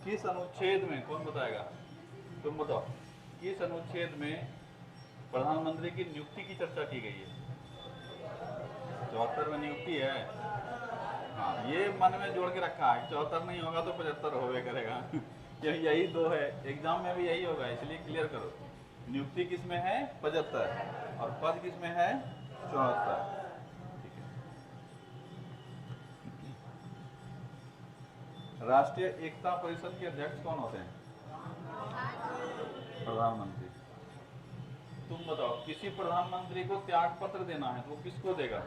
किस अनुच्छेद में, कौन बताएगा, तुम बताओ, किस अनुच्छेद में प्रधानमंत्री की नियुक्ति की चर्चा की गई है? 74 में नियुक्ति है। हाँ, ये मन में जोड़ के रखा है, 74 नहीं होगा तो 75 होवे करेगा। यही दो है, एग्जाम में भी यही होगा, इसलिए क्लियर करो। नियुक्ति किस में है? 75, और पद किस में है? 74। राष्ट्रीय एकता परिषद के अध्यक्ष कौन होते हैं? प्रधानमंत्री। तुम बताओ, किसी प्रधानमंत्री को त्याग पत्र देना है तो वो किसको देगा?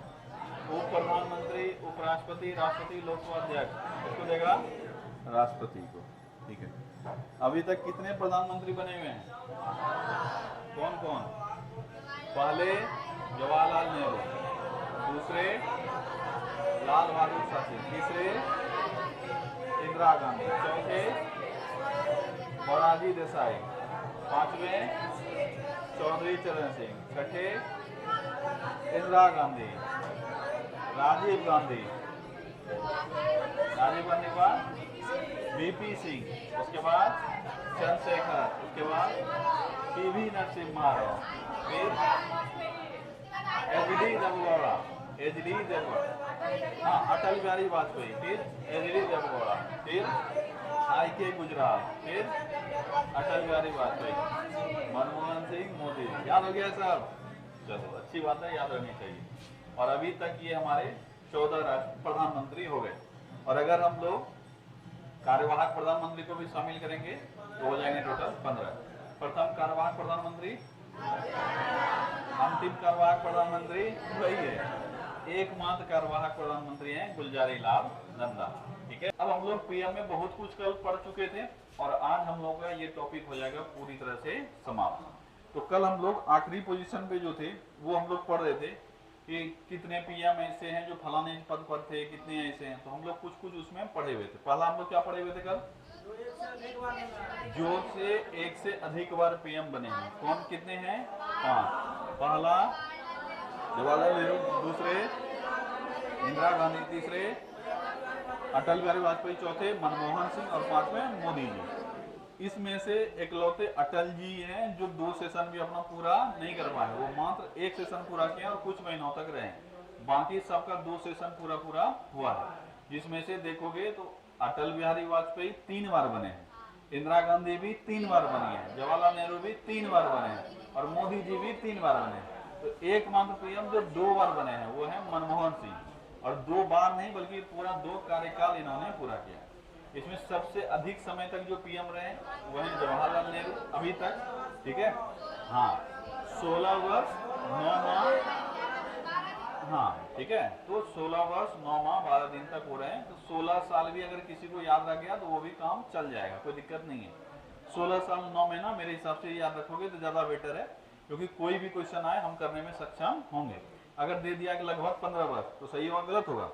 उप प्रधानमंत्री, उपराष्ट्रपति, राष्ट्रपति, लोकसभा अध्यक्ष, किसको देगा? राष्ट्रपति को। ठीक है, अभी तक कितने प्रधानमंत्री बने हुए हैं? कौन कौन? पहले जवाहरलाल नेहरू, दूसरे लाल बहादुर शास्त्री, तीसरे इंदिरा गांधी, चौथे मोरारजी देसाई, पांचवें चौधरी चरण सिंह, छठे इंदिरा गांधी, राजीव गांधी, राजीव गांधी के बाद वीपी सिंह, उसके बाद चंद्रशेखर, उसके बाद पीवी नरसिम्हा राव, फिर एचडी देवेगौड़ा, एचडी देवेगौड़ा, हाँ अटल बिहारी वाजपेयी, फिर एचडी देवेगौड़ा, फिर आईके गुजराल, फिर अटल बिहारी वाजपेयी, मनमोहन सिंह, मोदी। याद हो गया सब? चलो अच्छी बात है, याद रहनी चाहिए। और अभी तक ये हमारे 14 प्रधानमंत्री हो गए, और अगर हम लोग कार्यवाहक प्रधानमंत्री को भी शामिल करेंगे तो हो जाएंगे टोटल 15। प्रथम कार्यवाहक प्रधानमंत्री, अंतिम कार्यवाहक प्रधानमंत्री वही है, एकमात्र कार्यवाहक प्रधानमंत्री हैं गुलजारी लाल नंदा। ठीक है, अब हम लोग पीएम में बहुत कुछ कल पढ़ चुके थे, और आज हम लोग का ये टॉपिक हो जाएगा पूरी तरह से समाप्त। तो कल हम लोग आखिरी पोजीशन पे जो थे वो हम लोग पढ़ रहे थे कि कितने पीएम ऐसे हैं जो फलाने पद पर थे, कितने ऐसे हैं, तो हम लोग कुछ कुछ उसमें पढ़े हुए थे। पहला हम लोग क्या पढ़े हुए थे कल? जो से एक से अधिक बार पीएम बने हैं, कौन कितने हैं? 5। पहला जवाहरलाल नेहरू, दूसरे इंदिरा गांधी, तीसरे अटल बिहारी वाजपेयी, चौथे मनमोहन सिंह, और 5वें मोदी जी। इसमें से इकलौते अटल जी हैं जो 2 सेशन भी अपना पूरा नहीं कर पाए, वो मात्र 1 सेशन पूरा किया और कुछ महीनों तक रहे। बाकी सबका 2 सेशन पूरा हुआ है, जिसमें से देखोगे तो अटल बिहारी वाजपेयी 3 बार बने हैं, इंदिरा गांधी भी 3 बार बनी है, जवाहरलाल नेहरू भी 3 बार बने हैं, और मोदी जी भी 3 बार बने हैं। तो एकमात्र पीएम जो 2 बार बने हैं वो है मनमोहन सिंह, और 2 बार नहीं बल्कि पूरा 2 कार्यकाल इन्होंने पूरा किया। इसमें सबसे अधिक समय तक जो पीएम रहे वो है जवाहरलाल नेहरू अभी तक। ठीक है, हाँ 16 वर्ष 9 माह, हाँ ठीक है, तो 16 वर्ष 9 माह 12 दिन तक हो रहे हैं। तो 16 साल भी अगर किसी को याद रह गया तो वो भी काम चल जाएगा, कोई दिक्कत नहीं है। 16 साल 9 महीना मेरे हिसाब से याद रखोगे तो ज्यादा बेटर है, क्योंकि कोई भी क्वेश्चन आए हम करने में सक्षम होंगे। अगर दे दिया कि लगभग 15 वर्ष तो सही होगा गलत होगा?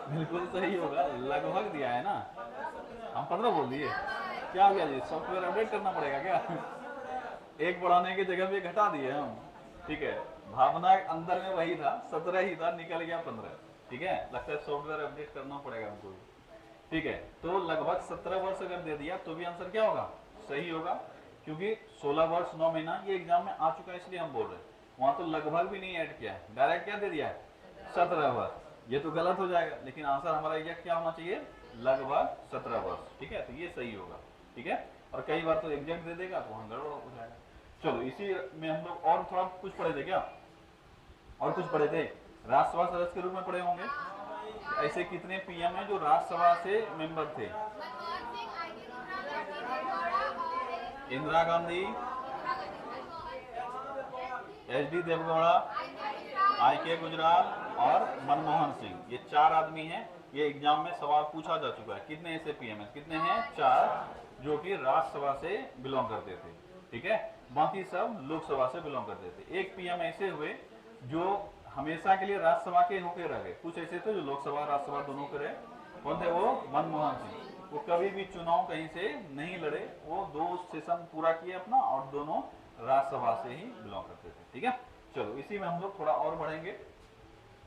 बिल्कुल सही होगा, लगभग दिया है ना, हम 15 बोल दिए। क्या हो गया जी, सॉफ्टवेयर अपडेट करना पड़ेगा क्या? एक बढ़ाने की जगह पे घटा दिए हम। ठीक है, भावना अंदर में वही था, 17 ही था, निकल गया 15। ठीक है, लगता है सॉफ्टवेयर अपडेट करना पड़ेगा हमको। ठीक है, तो लगभग 17 वर्ष अगर दे दिया तो भी आंसर क्या होगा? सही होगा, क्योंकि 16 वर्ष 9 महीना ये एग्जाम में आ चुका है, इसलिए हम बोल रहे हैं। वहां तो लगभग भी नहीं ऐड किया है, डायरेक्ट क्या दे दिया है? 17 वर्ष। ये तो गलत हो जाएगा, लेकिन आंसर हमारा एग्जैक्ट क्या होना चाहिए? लगभग 17 वर्ष। ठीक है, तो ये सही होगा। ठीक है, और कई बार तो एग्जैक्ट दे देगा तो वहां गड़बड़ हो जाएगा। चलो, इसी में हम लोग और थोड़ा कुछ पढ़े थे क्या? और कुछ पढ़े थे, राज्यसभा सदस्य के रूप में पढ़े होंगे। ऐसे कितने पीएम हैं जो राज्यसभा से मेंबर थे? इंदिरा गांधी, एचडी देवेगौड़ा, आईके गुजराल और मनमोहन सिंह, ये 4 आदमी हैं। ये एग्जाम में सवाल पूछा जा चुका है। कितने ऐसे पीएम हैं? कितने हैं? 4, जो कि राज्यसभा से बिलोंग करते थे। ठीक है, बाकी सब लोकसभा से बिलोंग करते थे। एक पीएम ऐसे हुए जो हमेशा के लिए राज्यसभा के होके रह गए, कुछ ऐसे थे जो लोकसभा राज्यसभा दोनों के रहे। कौन थे वो? मनमोहन सिंह। वो कभी भी चुनाव कहीं से नहीं लड़े, वो 2 सेशन पूरा किए अपना, और दोनों राज्यसभा से ही बिलोंग करते थे। ठीक है, चलो इसी में हम लोग थोड़ा और बढ़ेंगे।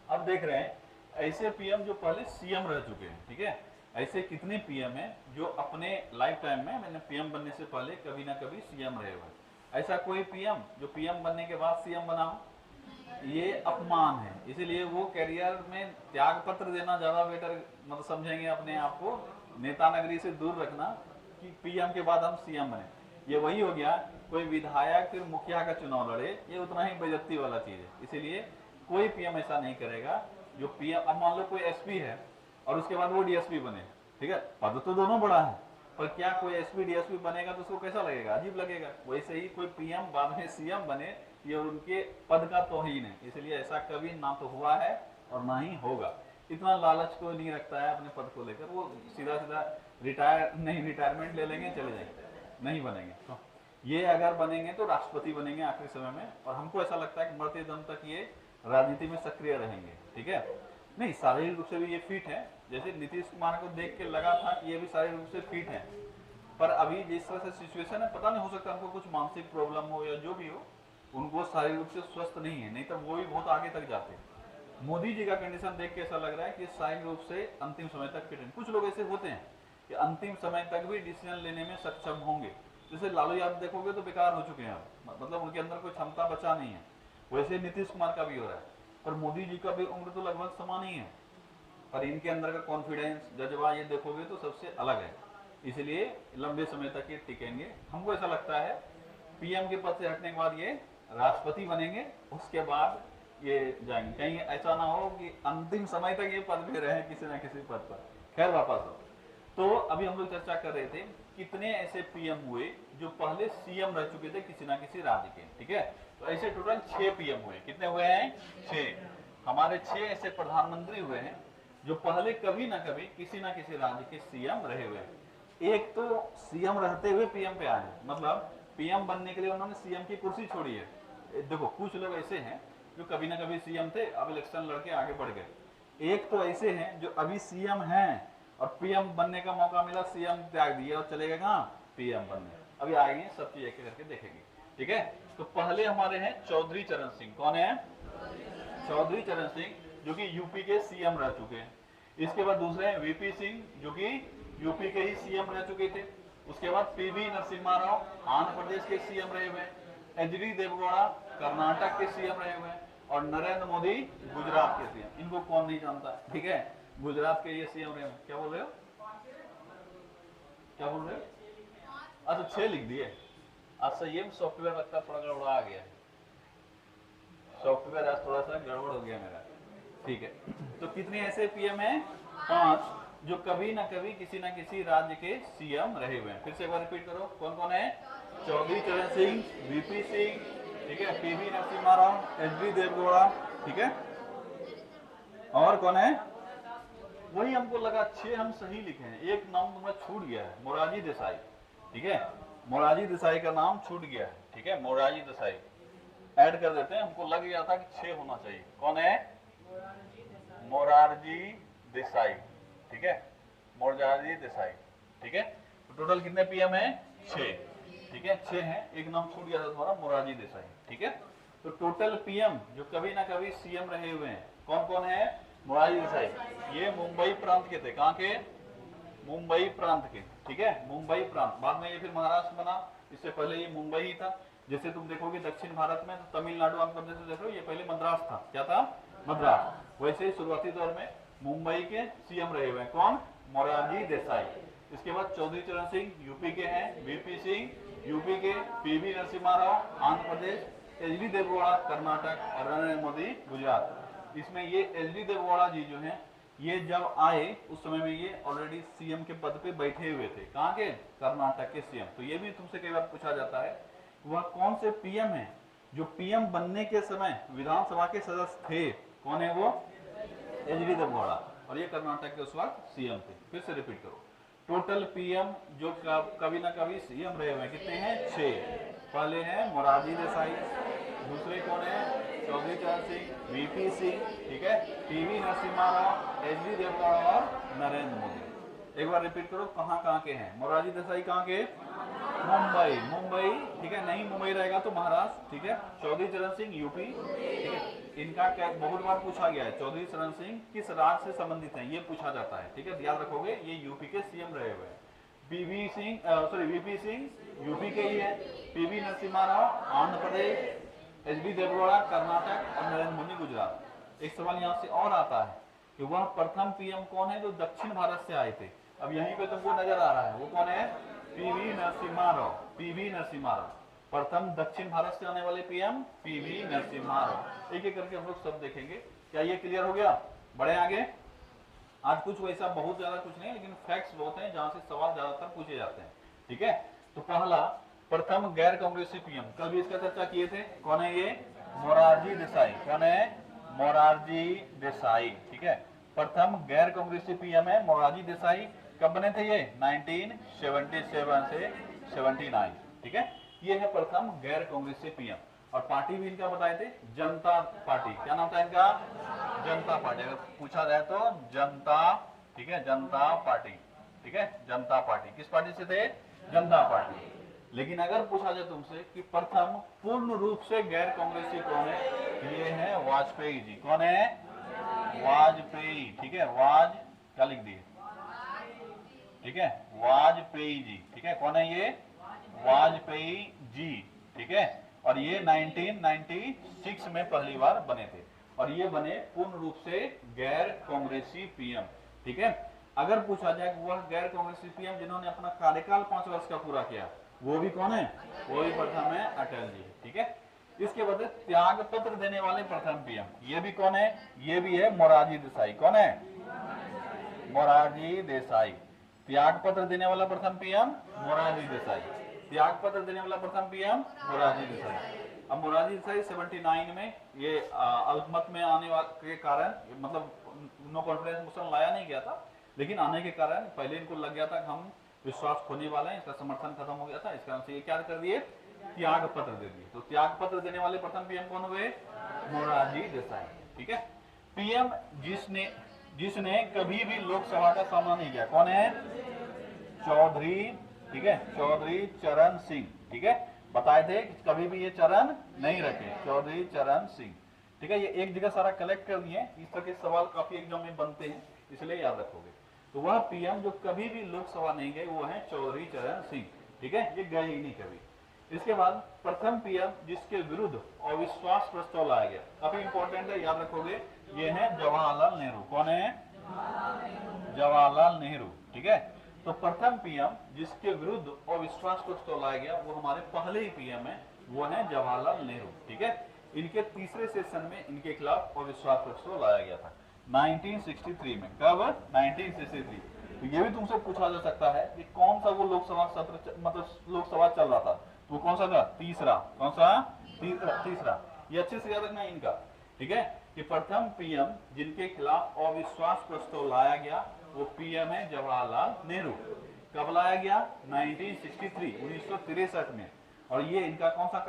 अब देख रहे हैं ऐसे पीएम जो पहले सीएम रह चुके हैं। ठीक है, ऐसे कितने पीएम हैं जो अपने लाइफ टाइम में, मैंने पीएम बनने से पहले कभी ना कभी सीएम रहे हुए। ऐसा कोई पीएम जो पीएम बनने के बाद सीएम बना हो, ये अपमान है। इसीलिए वो कैरियर में त्याग पत्र देना ज्यादा बेटर मतलब समझेंगे अपने आप को, नेता नगरी से दूर रखना कि पीएम के बाद हम सीएम बने। ये वही हो गया कोई विधायक फिर मुखिया का चुनाव लड़े, ये उतना ही बेइज्जती वाला चीज है। इसीलिए कोई पीएम ऐसा नहीं करेगा जो पीएम, अब मान लो कोई एसपी है और उसके बाद वो डीएसपी बने, ठीक है, पद तो दोनों बड़ा है, पर क्या कोई एसपी डीएसपी बनेगा तो उसको कैसा लगेगा, अजीब लगेगा। वैसे ही कोई पीएम बाद में सीएम बने, ये उनके पद का तौहीन है। इसलिए ऐसा कभी ना तो हुआ है और ना ही होगा। इतना लालच को नहीं रखता है अपने पद को लेकर, वो सीधा सीधा रिटायरमेंट ले लेंगे, चले जाएंगे, नहीं बनेंगे। तो ये अगर बनेंगे तो राष्ट्रपति बनेंगे आखिरी समय में, और हमको ऐसा लगता है कि मरते दम तक ये राजनीति में सक्रिय रहेंगे, ठीक है। नहीं, शारीरिक रूप से भी ये फिट है, जैसे नीतीश कुमार को देख के लगा था कि ये भी शारीरिक रूप से फिट है, पर अभी जिस तरह से सिचुएशन है, पता नहीं, हो सकता है उनको कुछ मानसिक प्रॉब्लम हो या जो भी हो, उनको शारीरिक रूप से स्वस्थ नहीं है, नहीं तो वो भी बहुत आगे तक जाते हैं। मोदी जी का कंडीशन देख के ऐसा लग रहा है कि शारीरिक रूप से अंतिम समय तक फिट है। कुछ लोग ऐसे होते हैं कि अंतिम समय तक भी डिसीजन लेने में सक्षम होंगे। जैसे लालू यादव देखोगे तो बेकार हो चुके हैं, मतलब उनके अंदर कोई क्षमता बचा नहीं है। वैसे नीतीश कुमार का भी हो रहा है, पर मोदी जी का भी उम्र तो लगभग समान ही है, पर इनके अंदर का कॉन्फिडेंस, जज्बा, ये देखोगे तो सबसे अलग है। इसलिए लंबे समय तक ये टिकेंगे। हमको ऐसा लगता है पीएम के पद से हटने के बाद ये राष्ट्रपति बनेंगे, उसके बाद ये जाएंगे। कहीं ऐसा ना हो कि अंतिम समय तक ये पद पे रहे किसी न किसी पद पर। खैर वापस हो, तो अभी हम लोग चर्चा कर रहे थे कितने ऐसे पीएम हुए जो पहले सीएम रह चुके थे किसी ना किसी राज्य के, ठीक है। तो ऐसे टोटल 6 पीएम हुए। कितने हुए हैं? 6। हमारे 6 ऐसे प्रधानमंत्री हुए हैं जो पहले कभी ना कभी किसी ना किसी राज्य के सीएम रहे हुए हैं। एक तो सीएम रहते हुए पीएम पे आए, मतलब पीएम बनने के लिए उन्होंने सीएम की कुर्सी छोड़ी है। देखो कुछ लोग ऐसे हैं जो कभी ना कभी सीएम थे, अब इलेक्शन लड़के आगे बढ़ गए। एक तो ऐसे हैं जो अभी सीएम हैं और पीएम बनने का मौका मिला, सीएम त्याग दिए और चले गए कहाँ? पीएम बनने। अभी आएंगे, सब चीज एक करके देखेंगे, ठीक है। तो पहले हमारे हैं चौधरी चरण सिंह। कौन है? चौधरी चरण सिंह, जो कि यूपी के सीएम रह चुके हैं। इसके बाद दूसरे हैं वीपी सिंह, जो कि यूपी के ही सीएम रह चुके थे। उसके बाद पीवी नरसिम्हा राव, आंध्र प्रदेश के सीएम रहे हुए हैं। एचडी देवगौड़ा, कर्नाटक के सीएम रहे हुए हैं। और नरेंद्र मोदी, गुजरात के सीएम। इनको कौन नहीं जानता, ठीक है। गुजरात के ये सीएम रहे। क्या बोल रहे हो? क्या बोल रहे हो? अच्छा 6 लिख दिए। अच्छा ये सॉफ्टवेयर लगता थोड़ा गड़बड़ा आ गया है, सॉफ्टवेयर आज थोड़ा सा गड़बड़ हो गया मेरा, ठीक है। तो कितने ऐसे पीएम हैं? 5, जो कभी ना कभी किसी ना किसी राज्य के सीएम रहे हुए हैं। फिर से एक बार रिपीट करो, कौन कौन है? चौधरी चरण सिंह, वीपी सिंह, ठीक है, पीवी नरसिम्हा राव, एचडी देवगौड़ा, ठीक है। और कौन है? वही हमको लगा 6 हम सही लिखे हैं, एक नाम तुम्हारा छूट गया है, मोरारजी देसाई, ठीक है। मोरारजी देसाई का नाम छूट गया है, ठीक है। मोरारजी देसाई ऐड कर देते हैं, हमको लग गया था कि 6 होना चाहिए। कौन है? मोरारजी देसाई, ठीक है, मोरारजी देसाई, ठीक है। तो टोटल कितने पीएम है? 6, ठीक है, 6 हैं। एक नाम छूट गया था तुम्हारा, मोरारजी देसाई, ठीक है। तो टोटल पीएम जो कभी ना कभी सीएम रहे हुए हैं कौन कौन है? मोरारजी देसाई, ये मुंबई प्रांत के थे। कहाँ के? मुंबई प्रांत के, ठीक है, मुंबई प्रांत। बाद में ये फिर महाराष्ट्र बना, इससे पहले ये मुंबई ही था। जैसे तुम देखोगे दक्षिण भारत में तो तमिलनाडु, आंध्र प्रदेश देख लो, ये पहले मद्रास था। क्या था? मद्रास। वैसे ही शुरुआती दौर में मुंबई के सीएम रहे हुए हैं। कौन? मोरारजी देसाई। इसके बाद चौधरी चरण सिंह यूपी के हैं, वीपी सिंह यूपी के, पीवी नरसिम्हा राव आंध्र प्रदेश, एचडी देवगौड़ा कर्नाटक और नरेंद्र मोदी गुजरात। इसमें ये एचडी देवगौड़ा जी जो हैं, ये जब आए उस समय में ये ऑलरेडी सीएम के पद पे बैठे हुए थे। कहाँ के? कर्नाटक के सीएम। तो ये भी तुमसे कई बार पूछा जाता है वह कौन से पीएम हैं जो पीएम बनने के समय विधानसभा के सदस्य थे। कौन है वो? एचडी देवगौड़ा, और ये कर्नाटक के उस वक्त सीएम थे। फिर से रिपीट करो, टोटल पीएम जो कभी ना कभी सीएम रहे हुए कितने हैं? 6। पहले हैं मोरारजी देसाई, दूसरे कौन है? चौधरी चरण सिंह, वीपी सिंह, ठीक है, पीवी नरसिम्हा राव, एचडी देवगौड़ा और नरेंद्र मोदी। एक बार रिपीट करो, कहाँ कहाँ के हैं? मोरारजी देसाई कहाँ के? मुंबई, मुंबई, ठीक है, नहीं मुंबई रहेगा तो महाराष्ट्र, ठीक है। चौधरी चरण सिंह यूपी, ठीक है। इनका क्या बहुत बार पूछा गया है, चौधरी चरण सिंह किस राज्य से संबंधित हैं, ये पूछा जाता है, ठीक है, याद रखोगे, ये यूपी के सीएम रहे हुए हैं। वीपी सिंह यूपी के ही है, पीवी नरसिम्हा राव आंध्र प्रदेश, एचडी देवेगौड़ा कर्नाटक और नरेंद्र मोदी गुजरात। एक सवाल यहाँ से और आता है कि वह प्रथम पीएम कौन है जो दक्षिण भारत से आए थे। अब यहीं पे तुमको नजर आ रहा है वो कौन है, पीवी नरसिम्हा राव, पीवी नरसिम्हा राव, प्रथम दक्षिण भारत से आने वाले पीएम पीवी नरसिम्हा राव। एक एक करके हम लोग सब देखेंगे। क्या ये क्लियर हो गया? बढ़े आगे। आज कुछ वैसा बहुत ज्यादा कुछ नहीं, लेकिन फैक्ट्स बहुत हैं जहां से सवाल ज्यादातर पूछे जाते हैं, ठीक है। तो पहला प्रथम गैर कांग्रेसी पीएम, कल भी इसका चर्चा किए थे, कौन है ये, मोरारजी देसाई। कौन है, मोरारजी देसाई, ठीक है। प्रथम गैर कांग्रेसी पीएम है मोरारजी देसाई। कब बने थे ये, 1977 से 79, ठीक है। ये है प्रथम गैर कांग्रेसी पीएम। और पार्टी भी इनका बताए थे, जनता पार्टी। क्या नाम था इनका, जनता पार्टी। अगर पूछा जाए तो जनता, ठीक है, जनता पार्टी, ठीक है, जनता पार्टी। किस पार्टी से थे, जनता पार्टी। लेकिन अगर पूछा जाए तुमसे कि प्रथम पूर्ण रूप से गैर कांग्रेसी कौन है, ये है वाजपेयी जी। कौन है, वाजपेयी, ठीक है, वाज क्या लिख दिए, ठीक है, वाजपेयी जी, ठीक है। कौन है ये, वाजपेयी जी, ठीक है। और ये 1996 में पहली बार बने थे और ये बने पूर्ण रूप से गैर कांग्रेसी पीएम, ठीक है। अगर पूछा जाए कि वह गैर कांग्रेसी पीएम जिन्होंने अपना कार्यकाल 5 वर्ष का पूरा किया, वो भी कौन है, वो भी प्रथम है अटल जी, ठीक है। इसके बाद त्याग पत्र देने वाले प्रथम पीएम, ये भी कौन है, ये भी है मोरारजी देसाई। कौन है, मोरारजी देसाई। त्याग पत्र देने वाला प्रथम पीएम मोरारजी देसाई, त्याग पत्र देने वाला प्रथम पीएम मोरारजी देसाई। अब मोरारजी देसाई 79 में ये अल्पमत में आने के कारण, मतलब नो कॉन्फिडेंस मोशन लाया नहीं गया था, लेकिन आने के कारण पहले इनको लग गया था कि हम विश्वास खोने वाला है, इसका समर्थन खत्म हो गया था, इस कारण से ये क्या कर दिए, त्याग पत्र दे दिए। तो त्याग पत्र देने वाले प्रथम पीएम कौन हुए, मोरारजी देसाई, ठीक है। पीएम जिसने कभी भी लोकसभा का सामना नहीं किया, कौन है, चौधरी, ठीक है, चौधरी चरण सिंह, ठीक है। बताए थे कि कभी भी ये चरण नहीं रखे, चौधरी चरण सिंह, ठीक है। ये एक जगह सारा कलेक्ट कर दिए, इस तरह के सवाल काफी एग्जाम में बनते हैं, इसलिए याद रखोगे। तो वह पीएम जो कभी भी लोकसभा नहीं गए वो है चौधरी चरण सिंह, ठीक है, ये गए ही नहीं कभी। इसके बाद प्रथम पीएम जिसके विरुद्ध अविश्वास प्रस्ताव लाया गया, काफी इंपॉर्टेंट है, याद रखोगे, ये है जवाहरलाल नेहरू। कौन है, जवाहरलाल नेहरू, ठीक है। तो प्रथम पीएम जिसके विरुद्ध अविश्वास प्रस्ताव लाया गया वो हमारे पहले ही पीएम है, वो है जवाहरलाल नेहरू, ठीक है। इनके तीसरे सेशन में इनके खिलाफ अविश्वास प्रस्ताव लाया गया था 1963 में। कब, 1963। तो ये भी तुमसे पूछा जा सकता है कि कौन सा वो लोकसभा सत्र, मतलब लोकसभा चल रहा था, तो वो कौन सा था, तीसरा। कौन सा, तीसरा। ये अच्छे से याद रखना है इनका, ठीक है, कि प्रथम पीएम जिनके खिलाफ अविश्वास प्रस्ताव लाया गया वो पीएम है जवाहरलाल नेहरू। कब लाया गया, 1963, 1963 में। और ये इनका कौन सा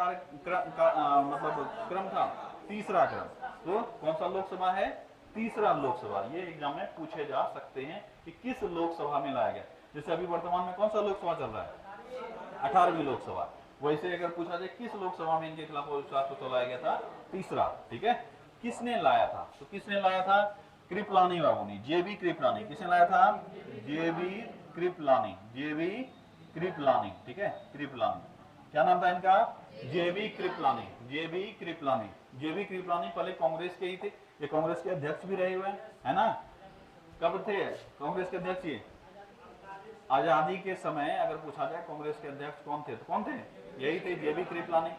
मतलब क्रम था, तीसरा क्रम। तो कौन सा लोकसभा है, तीसरा लोकसभा। ये एग्जाम में पूछे जा सकते हैं कि किस लोकसभा में लाया गया। जैसे अभी वर्तमान में कौन सा लोकसभा चल रहा है, 18वीं लोकसभा। वैसे अगर पूछा जाए किस लोकसभा में इनके खिलाफ अविश्वास प्रस्ताव लाया गया था, तीसरा, ठीक है। किसने लाया था, तो किसने लाया था, कृपलानी बाबू ने, जेबी कृपलानी। किसने लाया था, जेबी कृपलानी, जेबी कृपलानी, ठीक है, कृपलानी। क्या नाम था इनका, जेबी कृपलानी, जेबी कृपलानी। जेबी कृपलानी पहले कांग्रेस के ही थे, ये कांग्रेस के अध्यक्ष भी रहे हुए हैं, है ना। कब थे कांग्रेस के अध्यक्ष ये, आजादी के समय। अगर पूछा जाए कांग्रेस के अध्यक्ष कौन थे, तो कौन थे, यही थे, जेबी कृपलानी।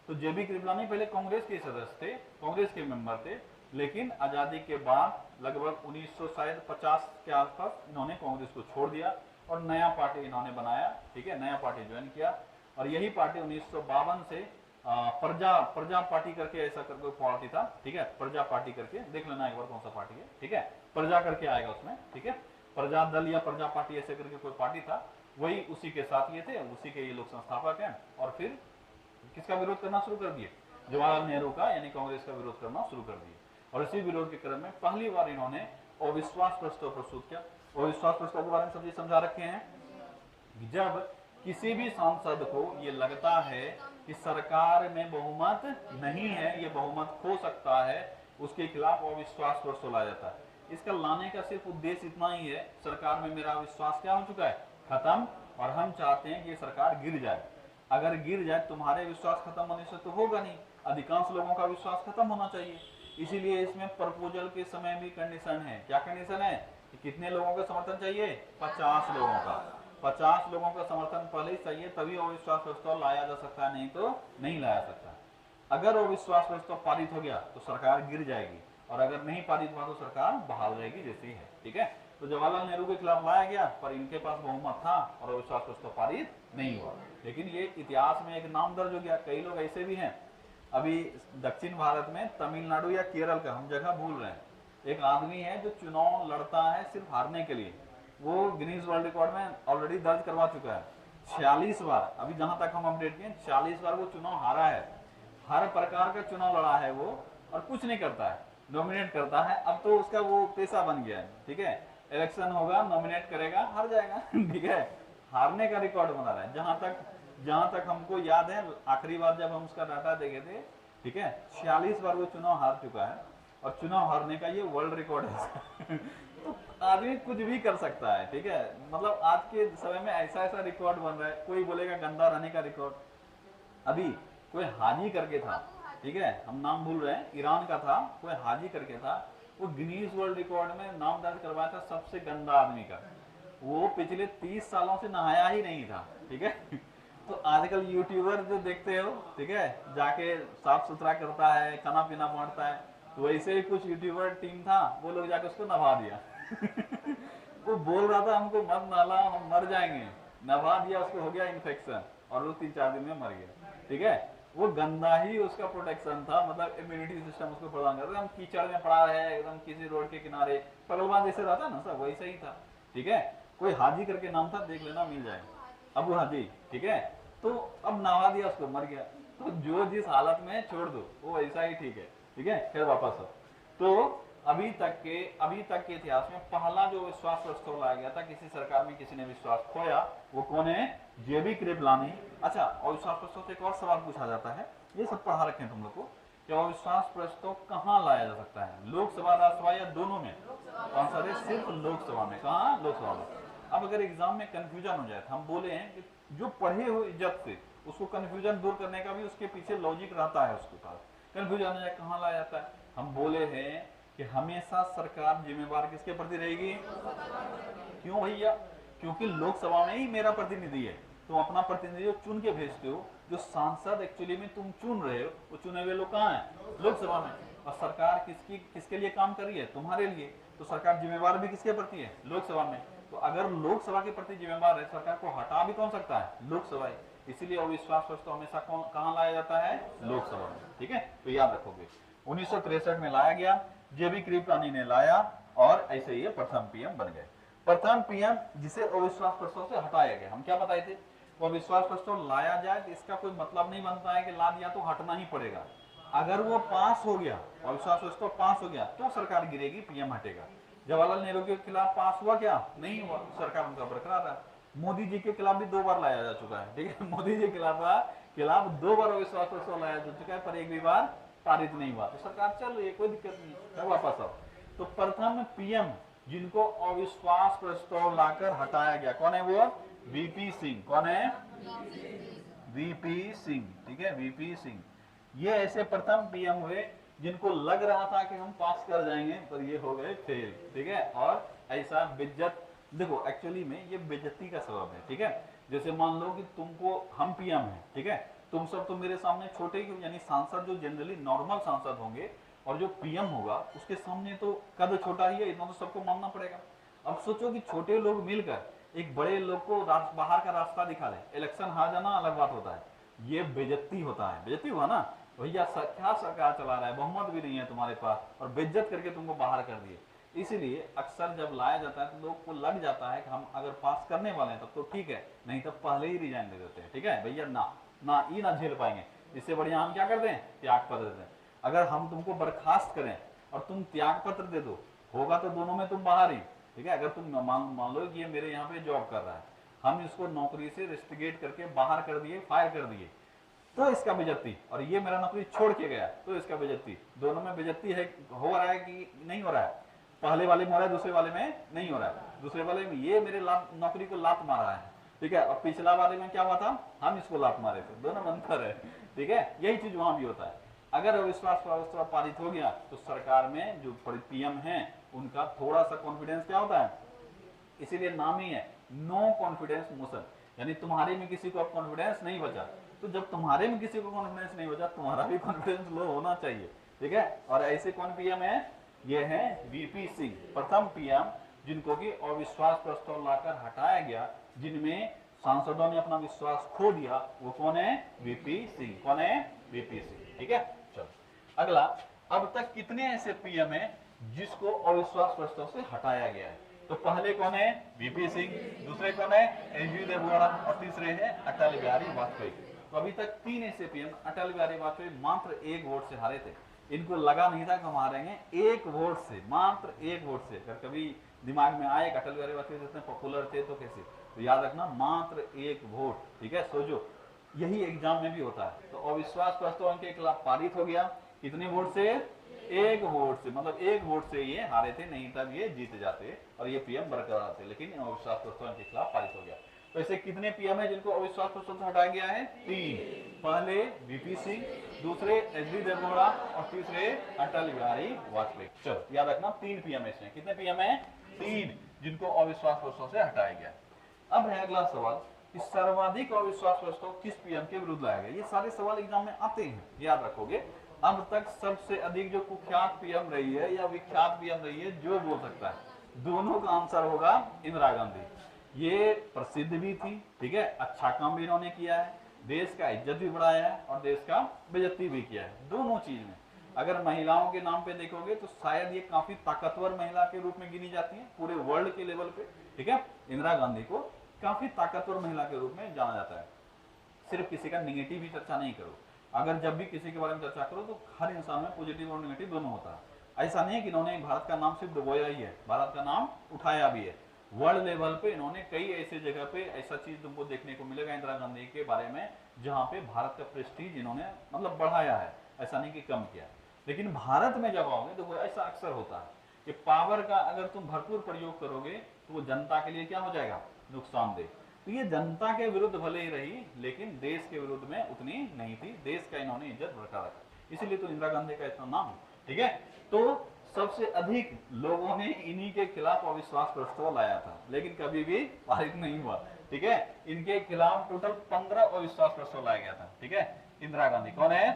तो जेबी कृपलानी पहले कांग्रेस के सदस्य थे, कांग्रेस के मेंबर थे, लेकिन आजादी के बाद लगभग 1950 के आसपास इन्होंने कांग्रेस को छोड़ दिया और नया पार्टी इन्होंने बनाया, ठीक है, नया पार्टी ज्वाइन किया। और यही पार्टी 1952 से प्रजा पार्टी करके ऐसा करके पार्टी था, ठीक है, प्रजा पार्टी करके देख लेना एक बार कौन सा पार्टी है, ठीक है, प्रजा करके आएगा उसमें, ठीक है, प्रजा दल या प्रजा पार्टी ऐसे करके कोई पार्टी था, वही उसी के साथ ये थे, उसी के ये लोग संस्थापक हैं। और फिर किसका विरोध करना शुरू कर दिए, जवाहरलाल नेहरू का, यानी कांग्रेस का विरोध करना शुरू कर दिए। और इसी विरोध के क्रम में पहली बार इन्होंने अविश्वास प्रस्ताव प्रस्तुत किया। अविश्वास प्रस्ताव के बारे में सब समझा रखे हैं। जब किसी भी सांसद को ये लगता है कि सरकार में बहुमत नहीं है, ये बहुमत खो सकता है, उसके खिलाफ अविश्वास प्रस्ताव लाया जाता है। इसका लाने का सिर्फ उद्देश्य इतना ही है, सरकार में मेरा विश्वास क्या हो चुका है, खत्म, और हम चाहते हैं कि ये सरकार गिर जाए। अगर गिर जाए, तुम्हारे विश्वास खत्म होने से तो होगा नहीं, अधिकांश लोगों का विश्वास खत्म होना चाहिए। इसीलिए इसमें प्रपोजल के समय भी कंडीशन है। क्या कंडीशन है कि कितने लोगों का समर्थन चाहिए, 50 लोगों का। 50 लोगों का समर्थन पहले ही चाहिए, तभी अविश्वास प्रस्ताव लाया जा सकता है, नहीं तो नहीं लाया सकता। अगर अविश्वास प्रस्ताव पारित हो गया तो सरकार गिर जाएगी, और अगर नहीं पारित हुआ तो सरकार बहाल रहेगी जैसी है। ठीक है, तो जवाहरलाल नेहरू के खिलाफ लाया गया, पर इनके पास बहुमत था और अविश्वास प्रस्ताव पारित नहीं हुआ। लेकिन ये इतिहास में एक नाम दर्ज हो गया। कई लोग ऐसे भी हैं, अभी दक्षिण भारत में तमिलनाडु या केरल का, हम जगह भूल रहे हैं, एक आदमी है जो चुनाव लड़ता है सिर्फ हारने के लिए। वो गिनीज वर्ल्ड रिकॉर्ड में ऑलरेडी दर्ज करवा चुका है। 46 बार, अभी जहां तक हम अपडेट किए, 46 बार वो चुनाव हारा है। हर प्रकार का चुनाव लड़ा है वो, और कुछ नहीं करता है, नॉमिनेट करता है। अब तो उसका वो पेशा बन गया है। ठीक है, इलेक्शन होगा, नॉमिनेट करेगा, हार जाएगा। ठीक है, हारने का रिकॉर्ड बना रहा है। जहां तक हमको याद है, आखिरी बार जब हम उसका डाटा देखे थे, ठीक है, 46 बार वो चुनाव हार चुका है, और चुनाव हारने का ये वर्ल्ड रिकॉर्ड है। तो आदमी कुछ भी कर सकता है। ठीक है, मतलब आज के समय में ऐसा ऐसा रिकॉर्ड बन रहा है। कोई बोलेगा गंदा रहने का रिकॉर्ड, अभी कोई हाजी करके था, ठीक है, हम नाम भूल रहे हैं, ईरान का था, कोई हाजी करके था, वो गिनीज वर्ल्ड रिकॉर्ड में नाम दर्ज करवाया था सबसे गंदा आदमी का। वो पिछले 30 सालों से नहाया ही नहीं था। ठीक है, तो आजकल यूट्यूबर जो देखते हो, ठीक है, जाके साफ सुथरा करता है, खाना पीना बांटता है, तो वैसे ही कुछ यूट्यूबर टीम था, वो लोग जाके उसको नहा दिया। वो बोल रहा था हमको मत नहला, हम मर जाएंगे, नहा दिया, उसको हो गया इन्फेक्शन, और वो 3-4 दिन में मर गया। ठीक है, वो गंदा ही उसका प्रोटेक्शन था, मतलब इम्यूनिटी सिस्टम उसको प्रदान करता। हम कीचड़ में पड़ा है एकदम किसी रोड के किनारे, पगलवान जैसे रहता ना, सब वैसे ही था। ठीक है, कोई हाजी करके नाम था, देख लेना, मिल जाए, अबू हाजी। ठीक है, तो अब नहा दिया, उसको मर गया। तो जो जिस हालत में छोड़ दो, वो ऐसा ही ठीक है। ठीक है, फिर वापस हो। तो अभी तक के इतिहास में पहला जो विश्वास प्रस्ताव लाया गया था, किसी सरकार में किसी ने विश्वास खोया, वो कौन है, जेबी कृपलानी। अच्छा, अविश्वास प्रस्ताव से एक और सवाल पूछा जाता है, ये सब पढ़ा रखे हैं तुम लोग को, कि अविश्वास प्रस्ताव कहाँ लाया जा सकता है, लोकसभा, राज्यसभा या दोनों में? आंसर है सिर्फ लोकसभा में। कहाँ? लोकसभा में। अब अगर एग्जाम में कंफ्यूजन हो जाए, तो हम बोले हैं कि जो पढ़े हो इज्जत से, उसको कंफ्यूजन दूर करने का भी उसके पीछे लॉजिक रहता है, उसके पास कंफ्यूजन हो जाए कहाँ लाया जाता है। हम बोले हैं कि हमेशा सरकार जिम्मेवार किसके प्रति रहेगी? क्यों भैया? क्योंकि लोकसभा में ही मेरा प्रतिनिधि है, तुम अपना प्रतिनिधि चुन के भेजते हो। जो सांसद एक्चुअली में तुम चुन रहे हो, वो चुने हुए लोग कहाँ हैं? लोकसभा में। और सरकार किसके लिए काम कर रही है? तुम्हारे लिए। तो सरकार जिम्मेवार भी किसके प्रति है? लोकसभा में। तो अगर लोकसभा के प्रति जिम्मेवार है, सरकार को हटा भी कौन सकता है? लोकसभा। इसीलिए अविश्वास प्रस्ताव हमेशा कहाँ लाया जाता है? लोकसभा में। ठीक है, तो याद रखोगे। 1963 में लाया गया, जेबी कृपलानी ने लाया, और ऐसे ही प्रथम पीएम बन गए। प्रथम पीएम जिसे अविश्वास प्रस्ताव से हटाया गया। हम क्या बताए थे? वो अविश्वास प्रस्ताव लाया जाए तो इसका कोई मतलब नहीं बनता है कि ला दिया तो हटना ही पड़ेगा। अगर वो पास हो गया, अविश्वास प्रस्ताव पास हो गया, तो सरकार गिरेगी, पीएम हटेगा। जवाहरलाल नेहरू के खिलाफ पास हुआ क्या? नहीं हुआ, सरकार उनका बरकरार रहा। मोदी जी के खिलाफ भी 2 बार लाया जा चुका है। ठीक है, मोदी जी के खिलाफ 2 बार अविश्वास प्रस्ताव लाया जा चुका है, पर एक भी बार पारित नहीं हुआ। तो सरकार चल रही है, कोई दिक्कत नहीं, वापस आओ। तो प्रथम पीएम जिनको अविश्वास प्रस्ताव लाकर हटाया गया, कौन है वो? वीपी सिंह। कौन है? वीपी सिंह। ठीक है, वीपी सिंह। ये ऐसे प्रथम पीएम हुए जिनको लग रहा था कि हम पास कर जाएंगे, पर ये हो गए फेल। ठीक है, और ऐसा बेइज्जत, देखो एक्चुअली में ये बेइज्जती का सबब है। ठीक है, जैसे मान लो कि तुमको, हम पीएम हैं, ठीक है, तुम सब तो मेरे सामने छोटे, यानी सांसद जो जनरली नॉर्मल सांसद होंगे, और जो पीएम होगा उसके सामने तो कद छोटा ही है, इतना तो सबको मानना पड़ेगा। अब सोचो कि छोटे लोग मिलकर एक बड़े लोग को बाहर का रास्ता दिखा दे, इलेक्शन हार जाना अलग बात होता है, ये बेइज्जती होता है। बेइज्जती हुआ ना भैया, क्या सरकार चला रहा है, बहुमत भी नहीं है तुम्हारे पास, और बेइज्जत करके तुमको बाहर कर दिए। इसीलिए अक्सर जब लाया जाता है तो लोग को लग जाता है कि हम अगर पास करने वाले हैं तब तो ठीक है, नहीं तो पहले ही रिजाइन दे देते हैं। ठीक है भैया, ना झेल पाएंगे, इससे बढ़िया हम क्या करते हैं? त्याग पत्र देते हैं। अगर हम तुमको बर्खास्त करें और तुम त्याग पत्र दे दो, होगा तो दोनों में तुम बाहर ही। ठीक है, अगर तुम मान लो कि ये मेरे यहाँ पे जॉब कर रहा है, हम इसको नौकरी से रेस्टिगेट करके बाहर कर दिए, फायर कर दिए, तो इसका बेइज्जती, और ये मेरा नौकरी छोड़ के गया तो इसका बेइज्जती। दोनों में बेइज्जती है, हो रहा है कि नहीं हो रहा है? पहले वाले में हो रहा है, दूसरे वाले में नहीं हो रहा है। दूसरे वाले में ये मेरे नौकरी को लात मारा है, ठीक है, और पिछला वाले में क्या हुआ था, हम इसको लात मारे थे, दोनों में अंतर है, ठीक है। यही चीज वहां भी होता है। अगर अविश्वास प्रस्ताव पारित हो गया तो सरकार में जो पीएम है उनका थोड़ा सा कॉन्फिडेंस क्या होता है, इसीलिए नाम ही है नो कॉन्फिडेंस मोशन, यानी तुम्हारे में किसी को अब कॉन्फिडेंस नहीं बचा। तो जब तुम्हारे में किसी को कॉन्फिडेंस नहीं बचा, तुम्हारा भी कॉन्फिडेंस लो होना चाहिए, ठीक है। और ऐसे कौन पीएम है, ये है वीपी सिंह, प्रथम पीएम जिनको कि अविश्वास प्रस्ताव लाकर हटाया गया, जिनमें सांसदों ने अपना विश्वास खो दिया, वो कौन है, वीपी सिंह। कौन है, वीपी सिंह, ठीक है। चलो अगला, अब तक कितने ऐसे पीएम है जिसको अविश्वास प्रस्ताव से हटाया गया है? तो पहले कौन है, वीपी सिंह, दूसरे कौन है, एचडी देवगौड़ा, और तीसरे है अटल बिहारी वाजपेयी। तो अभी तक 3 ऐसे पीएम, अटल बिहारी वाजपेयी मात्र 1 वोट से हारे थे। इनको लगा नहीं था कि हम हारेंगे, 1 वोट से, मात्र 1 वोट से। अगर कभी दिमाग में आए अटल बिहारी वाजपेयी जितने पॉपुलर थे तो कैसे, तो याद रखना मात्र 1 वोट, ठीक है। सोचो यही एग्जाम में भी होता है। तो अविश्वास प्रस्ताव उनके खिलाफ पारित हो गया, कितने वोट से, 1 वोट से, मतलब 1 वोट से ये हारे थे, नहीं तब ये जीत जाते और ये पीएम बरकरार थे, लेकिन अविश्वास प्रस्ताव के खिलाफ पारित हो गया। तो ऐसे कितने पीएम है जिनको अविश्वास प्रस्ताव से हटाया गया है, 3। पहले वीपी सिंह, दूसरे एचडी देवगौड़ा और तीसरे अटल बिहारी वाजपेयी। चलो याद रखना 3 पीएम है इसमें। कितने पीएम है, 3, जिनको अविश्वास प्रस्ताव से हटाया गया। अब है अगला सवाल कि सर्वाधिक अविश्वास प्रस्ताव किस पीएम के विरुद्ध लाया गया। ये सारे सवाल एग्जाम में आते हैं, याद रखोगे। अब तक सबसे अधिक जो कुख्यात पीएम रही है या विख्यात पीएम रही है, जो बोल सकता है, दोनों का आंसर होगा इंदिरा गांधी। ये प्रसिद्ध भी थी, ठीक है, अच्छा काम भी इन्होंने किया है, देश का इज्जत भी बढ़ाया है और देश का बेइज्जती भी किया है, दोनों चीज में। अगर महिलाओं के नाम पे देखोगे तो शायद ये काफी ताकतवर महिला के रूप में गिनी जाती है पूरे वर्ल्ड के लेवल पे, ठीक है। इंदिरा गांधी को काफी ताकतवर महिला के रूप में जाना जाता है। सिर्फ किसी का निगेटिव ही चर्चा नहीं करो, अगर जब भी किसी के बारे में चर्चा करो तो हर इंसान में पॉजिटिव और नेगेटिव दोनों होता है। ऐसा नहीं है कि इन्होंने भारत का नाम सिर्फ डुबोया ही है, भारत का नाम उठाया भी है। वर्ल्ड लेवल पे इन्होंने कई ऐसे जगह पे ऐसा चीज तुमको देखने को मिलेगा इंदिरा गांधी के बारे में, जहां पे भारत का प्रेस्टीज इन्होंने मतलब बढ़ाया है, ऐसा नहीं कि कम किया। लेकिन भारत में जब आओगे तो ऐसा अक्सर होता है कि पावर का अगर तुम भरपूर प्रयोग करोगे तो वो जनता के लिए क्या हो जाएगा, नुकसानदेह। तो ये जनता के विरुद्ध भले ही रही, लेकिन देश के विरुद्ध में उतनी नहीं थी, देश का इन्होंने इज्जत बरकरार रखा, इसीलिए तो इंदिरा गांधी का इतना नाम है, ठीक है। तो सबसे अधिक लोगों ने इन्हीं के खिलाफ अविश्वास प्रस्ताव लाया था, लेकिन कभी भी पारित नहीं हुआ, ठीक है। इनके खिलाफ टोटल 15 अविश्वास प्रस्ताव लाया गया था, ठीक है। इंदिरा गांधी कौन है,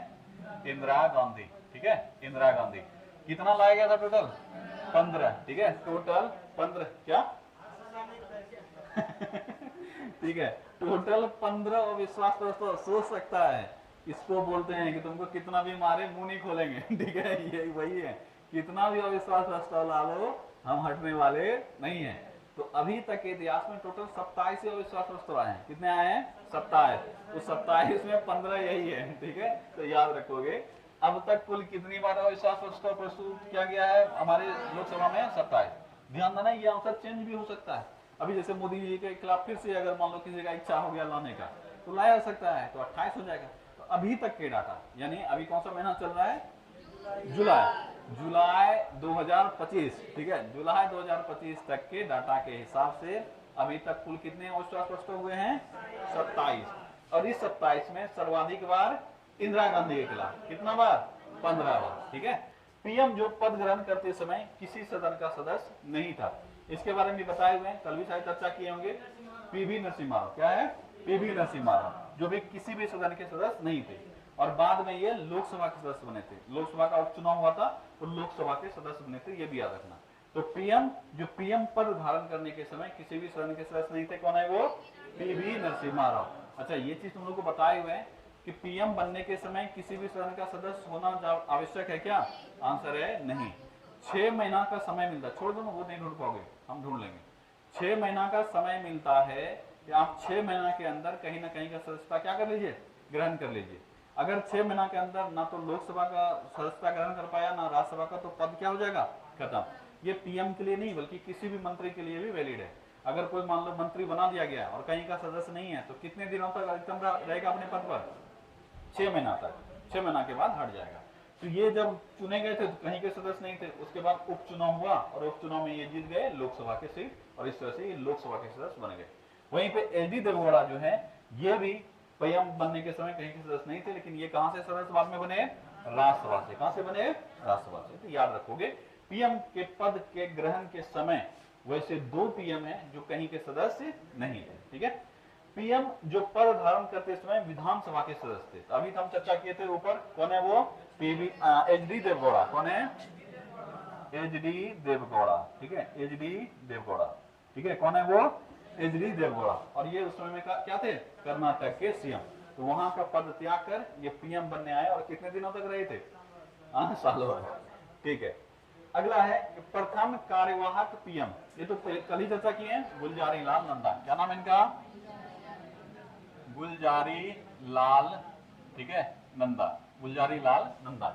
इंदिरा गांधी, ठीक है, इंदिरा गांधी। कितना लाया गया था टोटल, 15, ठीक है, टोटल 15, क्या ठीक है, टोटल 15 अविश्वास प्रस्ताव। सोच सकता है, इसको बोलते हैं कि तुमको कितना भी मारे मुंह नहीं खोलेंगे, ठीक है, ये वही है, कितना भी अविश्वास प्रस्ताव ला लो हम हटने वाले नहीं है। तो अभी तक के इतिहास में टोटल 27 अविश्वास प्रस्ताव आए हैं, कितने आए हैं, 27। उस 27 में 15 यही है, ठीक है। तो याद रखोगे अब तक कुल कितनी बार अविश्वास प्रस्ताव प्रस्तुत किया गया है हमारे लोकसभा में, 27। ध्यान देना ये आंसर चेंज भी हो सकता है, अभी जैसे मोदी जी के खिलाफ फिर से अगर मान लो किसी का इच्छा हो गया लाने का तो लाया जा सकता है, तो 28 हो जाएगा। तो अभी तक के डाटा, यानी अभी कौन सा महीना चल रहा है, जुलाई 2025, ठीक है, जुलाई 2025 तक के डाटा के हिसाब से अभी तक कुल कितने अविश्वास प्रस्ताव हुए हैं, 27। और इस 27 में सर्वाधिक बार इंदिरा गांधी के खिलाफ, कितना बार, 15 बार, ठीक है। पीएम जो पद ग्रहण करते समय किसी सदन का सदस्य नहीं था, इसके बारे में बताए हुए हैं, कल भी शायद चर्चा किए होंगे। पीवी नरसिम्हा राव, क्या है, पीवी नरसिम्हा राव, जो भी किसी भी सदन के सदस्य नहीं थे, और बाद में ये लोकसभा के सदस्य बने थे, लोकसभा का उपचुनाव हुआ था और लोकसभा के सदस्य बने थे, ये भी याद रखना। तो पीएम जो पीएम पद धारण करने के समय किसी भी सदन के सदस्य नहीं थे, कौन है वो, पीवी नरसिम्हा राव। अच्छा, ये चीज तुम लोग को बताए हुए हैं कि पीएम बनने के समय किसी भी सदन का सदस्य होना आवश्यक है क्या, आंसर है नहीं। 6 महीना का समय मिलता है, छोड़ दो ना, वो नहीं ढूंढ पाओगे, हम ढूंढ लेंगे। 6 महीना का समय मिलता है कि आप 6 महीना के अंदर कहीं ना कहीं का सदस्यता क्या कर लीजिए, ग्रहण कर लीजिए। अगर 6 महीना के अंदर ना तो लोकसभा का सदस्यता ग्रहण कर पाया ना राज्यसभा का, तो पद क्या हो जाएगा, खत्म। ये पीएम के लिए नहीं बल्कि किसी भी मंत्री के लिए भी वैलिड है। अगर कोई मान लो मंत्री बना दिया गया और कहीं का सदस्य नहीं है तो कितने दिनों तक अधिकतम रहेगा अपने पद पर? 6 महीना तक। 6 महीना के बाद हट जाएगा। तो ये जब चुने गए थे तो कहीं के सदस्य नहीं थे, उसके बाद उपचुनाव हुआ और उपचुनाव में ये जीत गए लोकसभा के सीट और इस तरह से ये लोकसभा के सदस्य बन गए। वहीं पे एच.डी. देवेगौड़ा जो है ये भी पीएम बनने के समय कहीं के सदस्य नहीं थे, लेकिन ये कहां से सदस्य बाद में बने? राज्यसभा से। कहां से बने? राज्यसभा से। तो याद रखोगे पीएम के पद के ग्रहण के समय वैसे 2 पीएम है जो कहीं के सदस्य नहीं थे। ठीक है, पीएम जो पद धारण करते समय विधानसभा के सदस्य थे। तो अभी हम चर्चा किए थे ऊपर, कौन है वो? एच.डी. देवेगौड़ा। कौन है? एच.डी. देवेगौड़ा। ठीक है, एच.डी. देवेगौड़ा। ठीक है, कौन है वो? एच.डी. देवेगौड़ा। और ये उस समय में क्या थे? कर्नाटक के सीएम। तो वहां का पद त्याग कर ये पीएम बनने आए और कितने दिनों तक रहे थे? 8 सालों तक। ठीक है, अगला है प्रथम कार्यवाहक पीएम। ये तो कल ही चर्चा की है, गुलजारी लाल नंदा। क्या नाम है इनका? गुलजारी लाल, ठीक है, नंदा। गुलजारी लाल नंदा।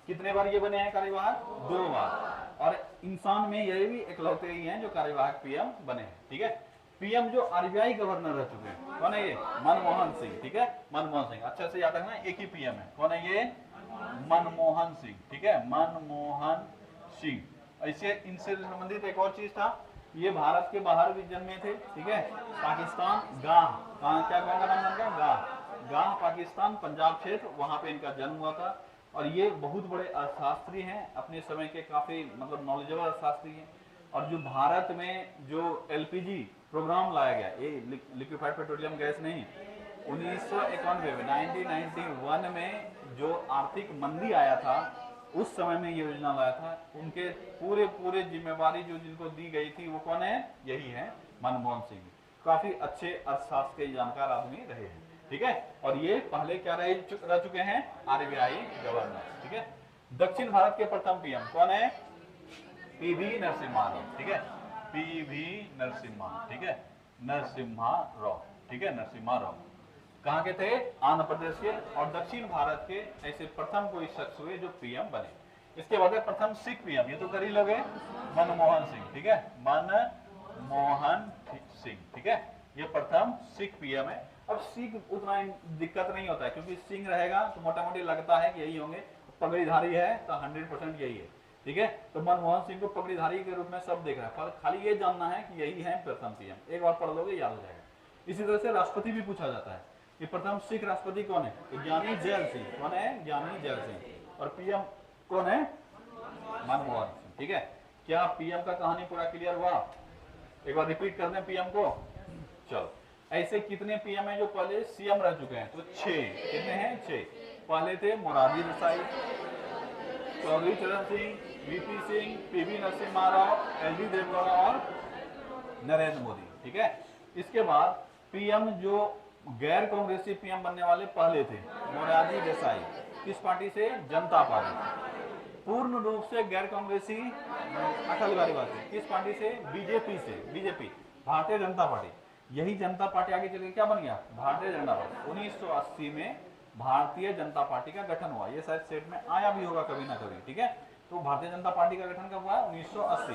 कितने बार ये बने हैं कार्यवाहक? 2 बार। और इंसान में ये भी इकलौते ही हैं जो कार्यवाहक पीएम बने हैं। ठीक है, पीएम जो आरबीआई गवर्नर रह चुके हैं, कौन है ये? मनमोहन सिंह। ठीक है, मनमोहन सिंह। अच्छे से याद रखना, एक ही पीएम है। कौन है ये? मनमोहन सिंह। ठीक है, मनमोहन सिंह। ऐसे इनसे संबंधित एक और चीज था, ये भारत के बाहर भी जन्मे थे। ठीक है, पाकिस्तान गाह, क्या गाँव का नाम है? गाह पाकिस्तान, पंजाब क्षेत्र, वहां पे इनका जन्म हुआ था। और ये बहुत बड़े अर्थशास्त्री हैं, अपने समय के काफी मतलब नॉलेजेबल अर्थशास्त्री हैं। और जो भारत में जो एलपीजी प्रोग्राम लाया गया, ये लिक्विफाइड पेट्रोलियम गैस नहीं, 1991 में जो आर्थिक मंदी आया था उस समय में ये योजना लाया था। उनके पूरे जिम्मेवारी जो जिनको दी गई थी वो कौन है? यही है मनमोहन सिंह। काफी अच्छे अर्थशास्त्र के जानकार आदमी रहे हैं। ठीक है, और ये पहले क्या रह चुके हैं? RBI governor. ठीक है, दक्षिण भारत के प्रथम पीएम कौन है? पीवी नरसिम्हा राव। ठीक है, पीवी नरसिम्हा। ठीक है, नरसिम्हा राव। ठीक है, नरसिम्हा राव कहाँ के थे? आंध्र प्रदेश के। और दक्षिण भारत के ऐसे प्रथम कोई शख्स हुए जो पीएम बने। इसके बाद प्रथम सिख पीएम, ये तो कर ही लोगे, मनमोहन सिंह। ठीक है, मनमोहन सिंह। ठीक है, ये प्रथम सिख पीएम है। अब सिख उतना दिक्कत नहीं होता है क्योंकि सिंह रहेगा तो मोटा मोटी लगता है कि यही होंगे। पगड़ीधारी है तो 100% यही है। ठीक है, तो मनमोहन सिंह को पगड़ीधारी के रूप में सब देख रहा है, पर खाली ये जानना है कि यही है प्रथम पीएम। एक बार पढ़ लोगे याद हो जाएगा। इसी तरह से राष्ट्रपति भी पूछा जाता है कि प्रथम सिख राष्ट्रपति कौन है? तो ज्ञानी जैल सिंह। कौन है? ज्ञानी जैल सिंह। और पीएम कौन है? मनमोहन सिंह। ठीक है, क्या पीएम का कहानी पूरा क्लियर हुआ? एक बार रिपीट कर दें पीएम को। चलो, ऐसे कितने पीएम है जो पहले सीएम रह चुके हैं? तो 6। कितने हैं? 6। पहले थे Morarji Desai, Chaudhary Charan Singh, V P Singh, P V Narasimha Rao, H D. Deve Gowda और नरेंद्र मोदी। ठीक है, इसके बाद पीएम जो गैर कांग्रेसी पीएम बनने वाले पहले थे मोरारजी देसाई। किस पार्टी से? जनता पार्टी। पूर्ण रूप से गैर कांग्रेसी अटल बिहारी वाजपेयी। किस पार्टी से? बीजेपी से। BJP, Bharatiya Janata party. यही जनता पार्टी आगे चल के क्या बन गया? भारतीय जनता पार्टी। 1980 में भारतीय जनता पार्टी का गठन हुआ। ये शायद सेट में आया भी होगा कभी ना कभी। ठीक है, तो भारतीय जनता पार्टी का गठन कब हुआ है? 1980।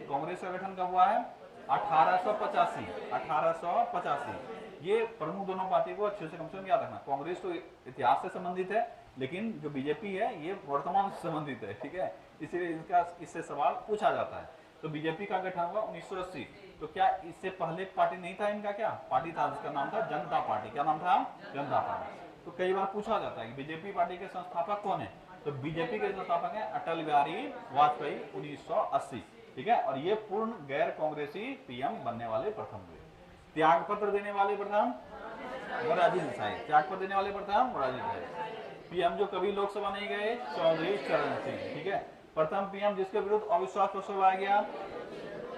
कांग्रेस का गठन कब हुआ है? 1885। 1885। ये प्रमुख दोनों पार्टी को अच्छे से कम याद रखना। कांग्रेस तो इतिहास से संबंधित है, लेकिन जो बीजेपी है ये वर्तमान से संबंधित है। ठीक है, इसलिए इससे सवाल पूछा जाता है। तो बीजेपी का गठन हुआ 1980। तो क्या इससे पहले पार्टी नहीं था इनका? क्या पार्टी था जिसका नाम था जनता पार्टी? क्या नाम था? जनता पार्टी। तो कई बार पूछा जाता है कि बीजेपी पार्टी के संस्थापक कौन है? तो बीजेपी के संस्थापक हैं अटल बिहारी वाजपेयी 1980। ठीक है, और ये पूर्ण गैर कांग्रेसी पीएम बनने वाले प्रथम हुए। त्याग पत्र देने वाले प्रथम मोरारजी देसाई। त्याग पत्र देने वाले प्रथम मोरारजी देसाई। पीएम जो कभी लोकसभा नहीं गए, चौधरी चरण सिंह। ठीक है, प्रथम पीएम जिसके विरुद्ध अविश्वास प्रस्ताव लाया गया,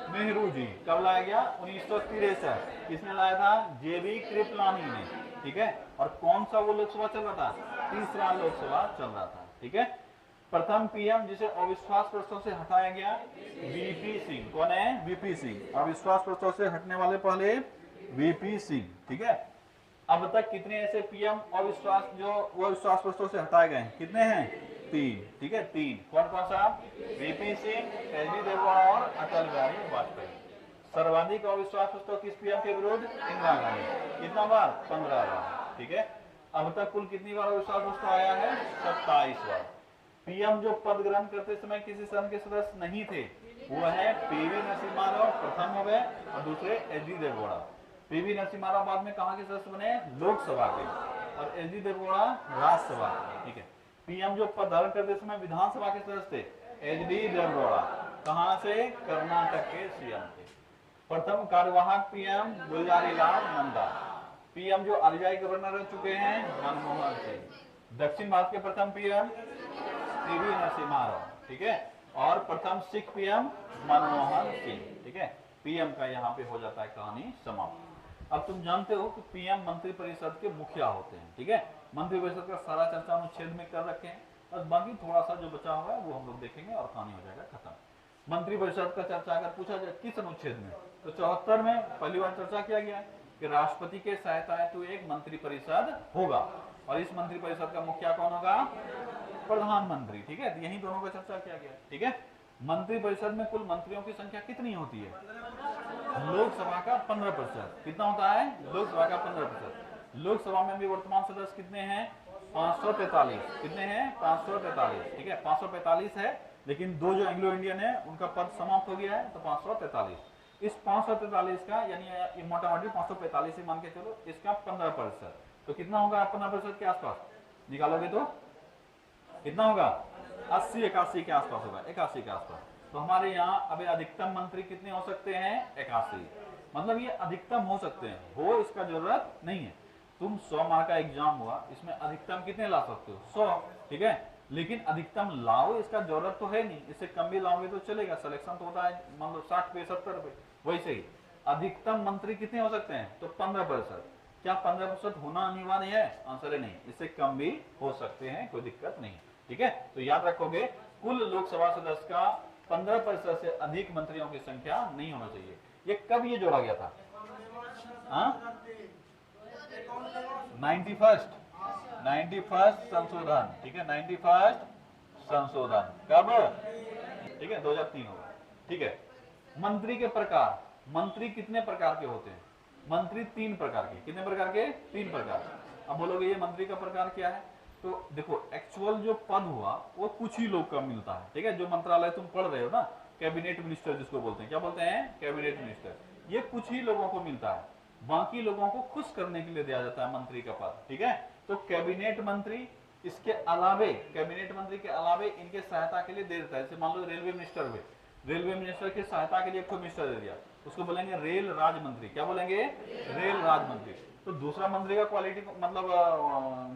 नेहरू जी। कब लाया गया? 1963। किसने लाया था? जेबी कृपलानी ने। ठीक है, और कौन सा वो लोकसभा चल रहा था? तीसरा लोकसभा चल रहा था। ठीक है, प्रथम पीएम जिसे अविश्वास प्रस्ताव से हटाया गया, वीपी सिंह। कौन है? वीपी सिंह। अविश्वास प्रस्ताव से हटने वाले पहले वीपी सिंह। ठीक है, अब तक कितने ऐसे पीएम अविश्वास जो अविश्वास प्रस्ताव से हटाए गए हैं? कितने हैं? 3। ठीक है, 3। कौन कौन सा? VP Singh, HD. देवेगौड़ा और अटल बिहारी वाजपेयी। सर्वाधिक अविश्वास प्रस्ताव किस पीएम के विरुद्ध? इंदिरा गांधी। कितना बार? 15 बार। ठीक है, अब तक कुल कितनी बार अविश्वास प्रस्ताव आया है? 27 बार। पीएम जो पद ग्रहण करते समय किसी सदन के सदस्य नहीं थे, वो है पीवी नरसिम्हा राव, प्रथम हो गए, और दूसरे एचडी देवगौड़ा। पीवी नरसिम्हा राव बाद में कहां के सदस्य बने? लोकसभा के, और एचडी देवगौड़ा राज्यसभा के। ठीक है, पीएम जो पद धारण करते समय विधानसभा के सदस्य थे, एचडी देवगौड़ा, कहां से? कर्नाटक के सीएम थे। प्रथम कार्यवाहक पीएम गुलजारीलाल नंदा। पीएम जो आरबीआई गवर्नर रह चुके हैं, मनमोहन सिंह। दक्षिण भारत के प्रथम पीएम पीवी नरसिम्हा राव। ठीक है, और प्रथम सिख पीएम मनमोहन सिंह। ठीक है, पीएम का यहाँ पे हो जाता है कहानी समाप्त। अब तुम जानते हो कि पीएम मंत्रिपरिषद के मुखिया होते हैं। ठीक है, मंत्रिपरिषद का सारा चर्चा अनुच्छेद में कर रखे हैं, और बाकी थोड़ा सा जो बचा हुआ है वो हम लोग देखेंगे और कहानी हो जाएगा खत्म। मंत्रिपरिषद का चर्चा अगर पूछा जाए किस अनुच्छेद में, तो 74 में पहली बार चर्चा किया गया है कि राष्ट्रपति के सहायता हेतु एक मंत्रिपरिषद होगा, और इस मंत्रिपरिषद का मुखिया कौन होगा? प्रधानमंत्री। ठीक है, यही दोनों का चर्चा किया गया। ठीक है, मंत्रिपरिषद में कुल मंत्रियों की संख्या कितनी होती है? लोकसभा का 15%। कितना होता है? लोकसभा का 15%। लोकसभा में भी वर्तमान सदस्य कितने हैं? 543। कितने हैं? 543। ठीक है, 545 है, लेकिन दो जो एंग्लो इंडियन है उनका पद समाप्त हो गया है, तो 543। इस 543 का यानी मोटा मोटी 545 ही मान के चलो, इसका 15%, तो कितना होगा? 15% के आसपास निकालोगे तो कितना होगा? 80 81 के आसपास होगा, 81 के आसपास। तो हमारे यहाँ अभी अधिकतम मंत्री कितने हो सकते हैं? 81। मतलब ये अधिकतम हो सकते हैं, हो इसका जरूरत नहीं है। तुम 100 मार्क का एग्जाम हुआ, इसमें अधिकतम कितने ला सकते हो? 100। ठीक है, लेकिन अधिकतम लाओ इसका जरूरत तो है नहीं, इससे कम भी लाओगे तो चलेगा, सिलेक्शन तो होता है मान लो 60 पे 70 पे। वैसे ही अधिकतम मंत्री कितने हो सकते हैं? तो 15%। क्या 15% होना अनिवार्य है? आंसर है नहीं, इससे कम भी हो सकते हैं, कोई दिक्कत नहीं। ठीक है, तो याद रखोगे कुल लोकसभा सदस्य का 15% से अधिक मंत्रियों की संख्या नहीं होना चाहिए। ये कब ये जोड़ा गया था? 91st संशोधन। ठीक है, 91st संशोधन कब? ठीक है, 2003 होगा। ठीक है, मंत्री के प्रकार। मंत्री कितने प्रकार के होते हैं? मंत्री 3 प्रकार के। कितने प्रकार के? 3 प्रकार। अब बोलोगे ये मंत्री का प्रकार क्या है? तो देखो, एक्चुअल जो पद हुआ वो कुछ ही लोग का मिलता है। ठीक है, जो मंत्रालय तुम पढ़ रहे हो ना, कैबिनेट मिनिस्टर जिसको बोलते हैं, क्या बोलते हैं? Cabinet minister. ये कुछ ही लोगों को मिलता है, बाकी लोगों को खुश करने के लिए दिया जाता है मंत्री का पद। ठीक है, तो कैबिनेट मंत्री इसके अलावे, कैबिनेट मंत्री के अलावे इनके सहायता के लिए दे देता है। जैसे मान लो रेलवे मिनिस्टर हुए, रेलवे मिनिस्टर की सहायता के लिए एक मिनिस्टर दे दिया, उसको बोलेंगे रेल राज्य मंत्री। क्या बोलेंगे? रेल राज्य मंत्री। तो दूसरा मंत्री का क्वालिटी मतलब